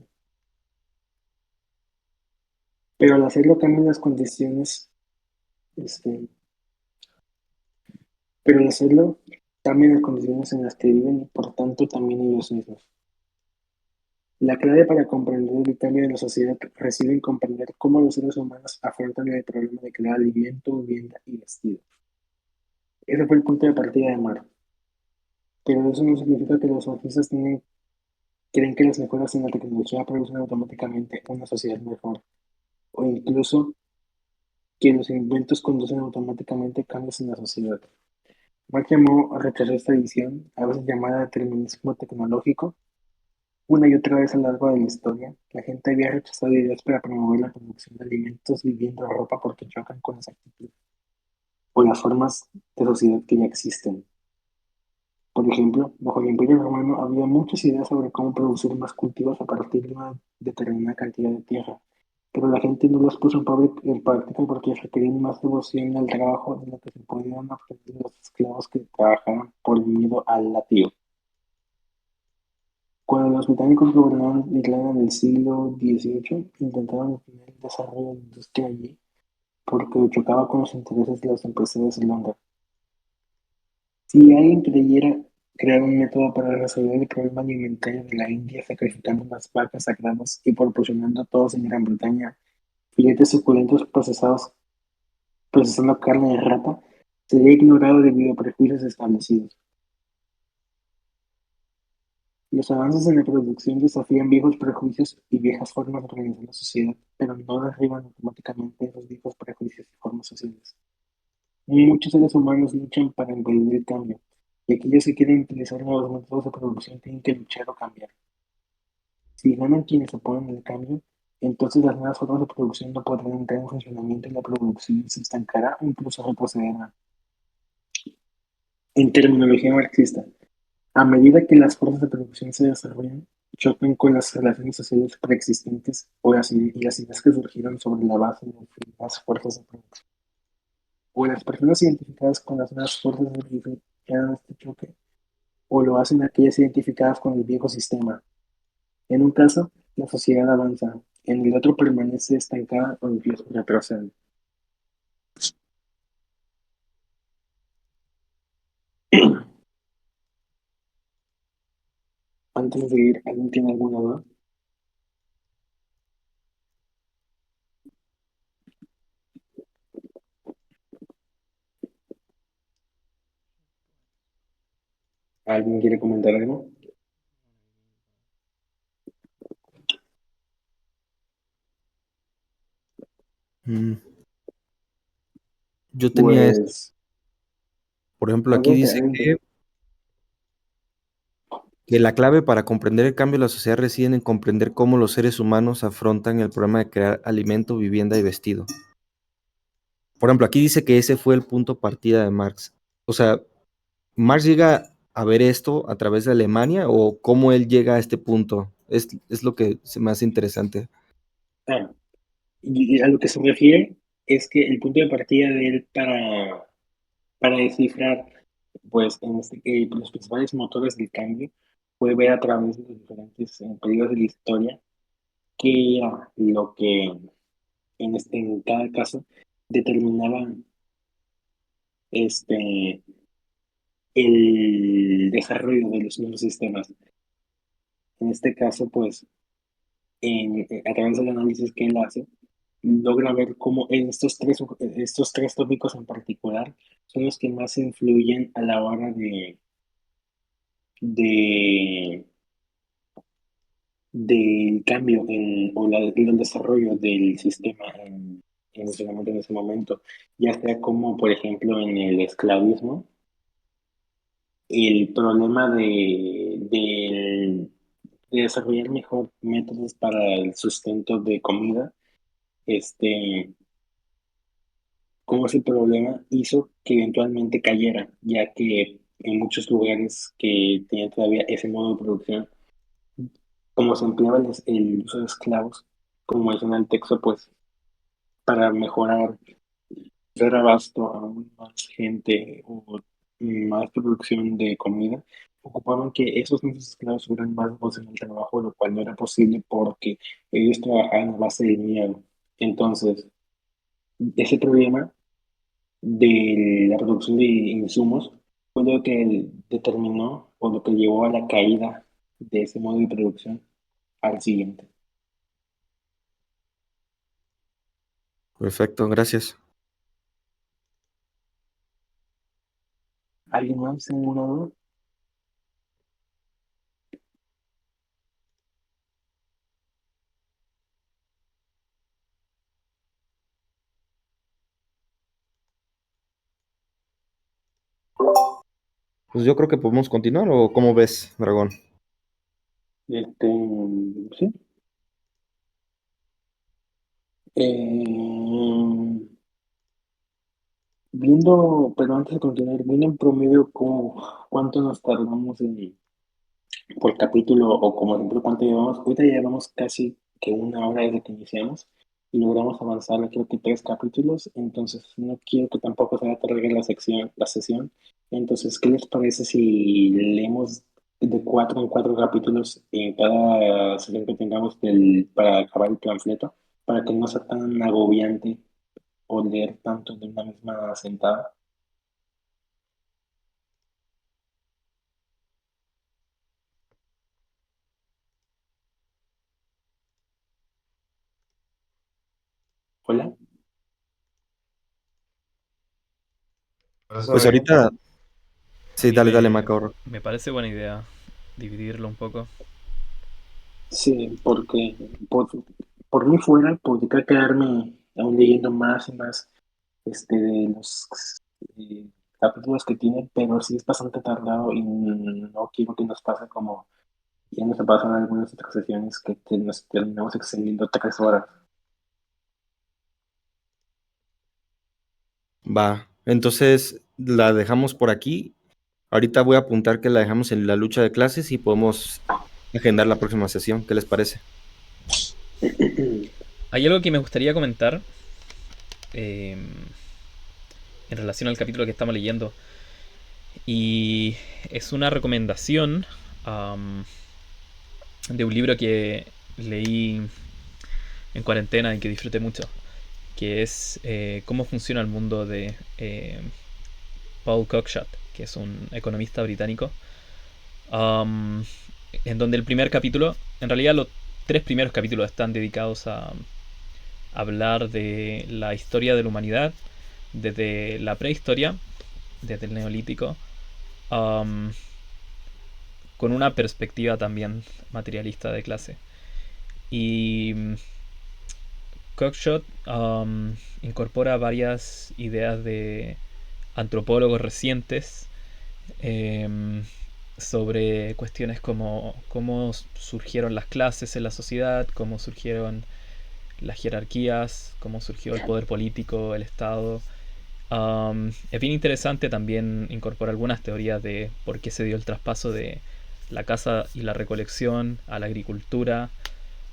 Pero al hacerlo cambian las condiciones, este, pero al hacerlo cambian las condiciones en las que viven y por tanto también ellos mismos. La clave para comprender el cambio de la sociedad reside en comprender cómo los seres humanos afrontan el problema de crear alimento, vivienda y vestido. Ese fue el punto de partida de Marx. Pero eso no significa que los marxistas creen que las mejoras en la tecnología producen automáticamente una sociedad mejor, o incluso que los inventos conducen automáticamente cambios en la sociedad. Marx rechazó esta visión, a veces llamada determinismo tecnológico. Una y otra vez a lo largo de la historia, la gente había rechazado ideas para promover la producción de alimentos, vivienda o ropa porque chocan con las actitudes o las formas de sociedad que ya existen. Por ejemplo, bajo el Imperio Romano había muchas ideas sobre cómo producir más cultivos a partir de una determinada cantidad de tierra, pero la gente no las puso en práctica porque requerían más devoción al trabajo de lo que se podían obtener de los esclavos que trabajaban por miedo al latigo. Cuando los británicos gobernaban Irlanda en el siglo XVIII, intentaron detener el desarrollo de la industria allí porque chocaba con los intereses de los empresarios de Londres. Si alguien creyera crear un método para resolver el problema alimentario de la India sacrificando unas vacas sagradas y proporcionando a todos en Gran Bretaña filetes suculentos procesando carne de rata, sería ignorado debido a prejuicios establecidos. Los avances en la producción desafían viejos prejuicios y viejas formas de organizar la sociedad, pero no derriban automáticamente esos viejos prejuicios y formas sociales. Muchos seres humanos luchan para impedir el cambio, y aquellos que quieren utilizar nuevos métodos de producción tienen que luchar o cambiar. Si ganan quienes oponen el cambio, entonces las nuevas formas de producción no podrán entrar en funcionamiento y la producción se estancará o incluso retrocederá. En terminología marxista, a medida que las fuerzas de producción se desarrollan, chocan con las relaciones sociales preexistentes y las ideas que surgieron sobre la base de las fuerzas de producción. O las personas identificadas con las nuevas fuerzas identifican este choque, o lo hacen aquellas identificadas con el viejo sistema. En un caso, la sociedad avanza, en el otro permanece estancada o incluso retrocede. Antes de ir, ¿alguien tiene alguna duda? ¿Alguien quiere comentar algo? Mm, Yo tenía esto, Pues, por ejemplo, aquí adelante, dice adelante. que la clave para comprender el cambio de la sociedad reside en comprender cómo los seres humanos afrontan el problema de crear alimento, vivienda y vestido. Por ejemplo, aquí dice que ese fue el punto partida de Marx. O sea, ¿Marx llega a ver esto a través de Alemania o cómo él llega a este punto? Es lo que se me hace interesante. Ah, y a lo que se refiere es que el punto de partida de él para descifrar pues, los principales motores del cambio fue ver a través de los diferentes periodos de la historia qué era lo que en cada caso determinaba este, el desarrollo de los nuevos sistemas. En este caso, pues, a través del análisis que él hace, logra ver cómo estos tres tópicos en particular son los que más influyen a la hora de, del cambio el desarrollo del sistema en ese momento, ya sea como, por ejemplo, en el esclavismo, el problema de desarrollar mejor métodos para el sustento de comida, este, cómo ese problema hizo que eventualmente cayera, ya que en muchos lugares que tenían todavía ese modo de producción, como se empleaba el uso de esclavos, como menciona el texto, pues para mejorar, dar abasto a aún más gente o más producción de comida, ocupaban que esos mismos esclavos tuvieran más voz en el trabajo, lo cual no era posible porque ellos trabajaban a base de miedo. Entonces, ese problema de la producción de insumos fue lo que determinó o lo que llevó a la caída de ese modo de producción al siguiente. Perfecto, gracias. ¿Alguien más tiene alguna duda? Pues yo creo que podemos continuar, ¿o cómo ves, Dragón? Este, sí. Eh, pero antes de continuar, viendo en promedio cuánto nos tardamos por capítulo o como ejemplo cuánto llevamos. Ahorita ya llevamos casi que una hora desde que iniciamos. y logramos avanzar, creo que 3 capítulos, entonces no quiero que tampoco se alargue la sesión. Entonces, ¿qué les parece si leemos de 4 en 4 capítulos en cada sesión que tengamos para acabar el panfleto, para que no sea tan agobiante o leer tanto de una misma sentada? Hola. Por eso Pues ahorita, a sí, mí dale, Macauro. me parece buena idea dividirlo un poco. Sí, porque por mí fuera, podría quedarme aún leyendo más y más de los eh, capítulos que tiene, pero sí es bastante tardado y no quiero que nos pase como ya nos pasan algunas otras sesiones que nos terminamos extendiendo 3 horas. Va, entonces la dejamos por aquí. Ahorita voy a apuntar que la dejamos en la lucha de clases y podemos agendar la próxima sesión. ¿Qué les parece? Hay algo que me gustaría comentar eh, en relación al capítulo que estamos leyendo. Y es una recomendación um, de un libro que leí en cuarentena y que disfruté mucho, que es Cómo funciona el mundo de Paul Cockshott, que es un economista británico, um, en donde el primer capítulo, en realidad los 3 primeros capítulos están dedicados a hablar de la historia de la humanidad desde la prehistoria, desde el neolítico, um, con una perspectiva también materialista de clase. Y Cockshott incorpora varias ideas de antropólogos recientes eh, sobre cuestiones como cómo surgieron las clases en la sociedad, cómo surgieron las jerarquías, cómo surgió el poder político, el Estado. Es bien interesante, también incorpora algunas teorías de por qué se dio el traspaso de la caza y la recolección a la agricultura,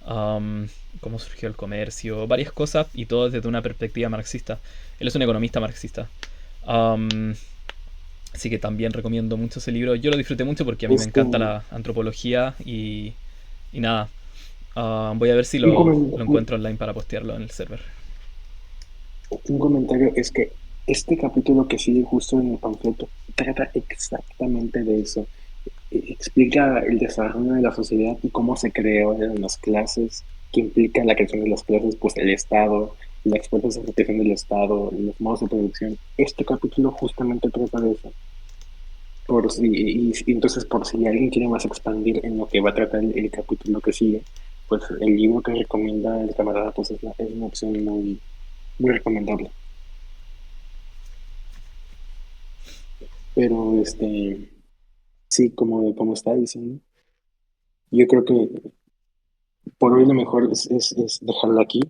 cómo surgió el comercio, varias cosas, y todo desde una perspectiva marxista. Él es un economista marxista. Um, Así que también recomiendo mucho ese libro. Yo lo disfruté mucho porque a mí me Este, encanta la antropología y nada. Voy a ver si un, lo comen- encuentro online para postearlo en el server. un comentario es que este capítulo que sigue justo en el panfleto trata exactamente de eso. Explica el desarrollo de la sociedad y cómo se creó en las clases, que implica la creación de las clases, pues el Estado, la explotación del Estado, los modos de producción. Este capítulo justamente trata de eso. Y entonces, por si alguien quiere más expandir en lo que va a tratar el capítulo que sigue, pues el libro que recomienda el camarada, pues es una opción muy, muy recomendable. Pero sí, como está diciendo, yo creo que por hoy lo mejor es dejarlo aquí.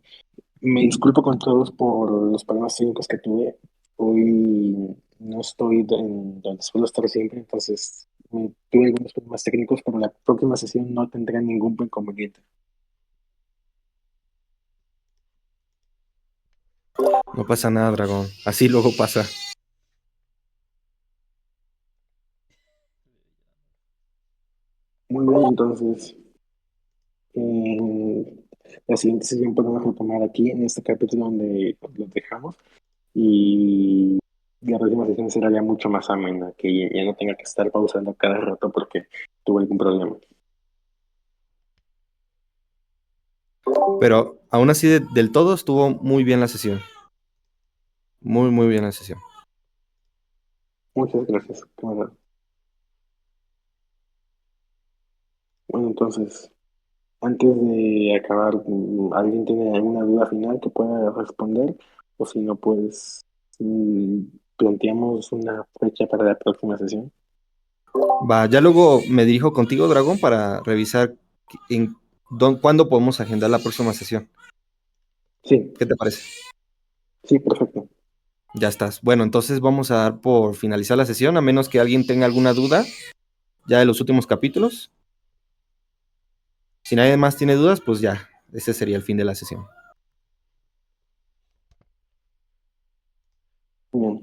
Me disculpo con todos por los problemas técnicos que tuve. Hoy no estoy en donde suelo estar siempre, entonces tuve algunos problemas técnicos, pero la próxima sesión no tendrá ningún inconveniente. No pasa nada, Dragón. Así luego pasa. Muy bien, entonces, en la siguiente sesión podemos retomar aquí en este capítulo donde lo dejamos y la próxima sesión será ya mucho más amena, que ya no tenga que estar pausando cada rato porque tuve algún problema. Pero aún así, del todo estuvo muy bien la sesión. Muy, muy bien la sesión. Muchas gracias, camarada. Bueno, entonces, antes de acabar, ¿alguien tiene alguna duda final que pueda responder? O si no, pues planteamos una fecha para la próxima sesión. Va, ya luego me dirijo contigo, Dragón, para revisar cuándo podemos agendar la próxima sesión. Sí, ¿Qué te parece? sí, perfecto. Ya estás. Bueno, entonces vamos a dar por finalizar la sesión, a menos que alguien tenga alguna duda ya de los últimos capítulos. Si nadie más tiene dudas, pues ya, ese sería el fin de la sesión. Bien.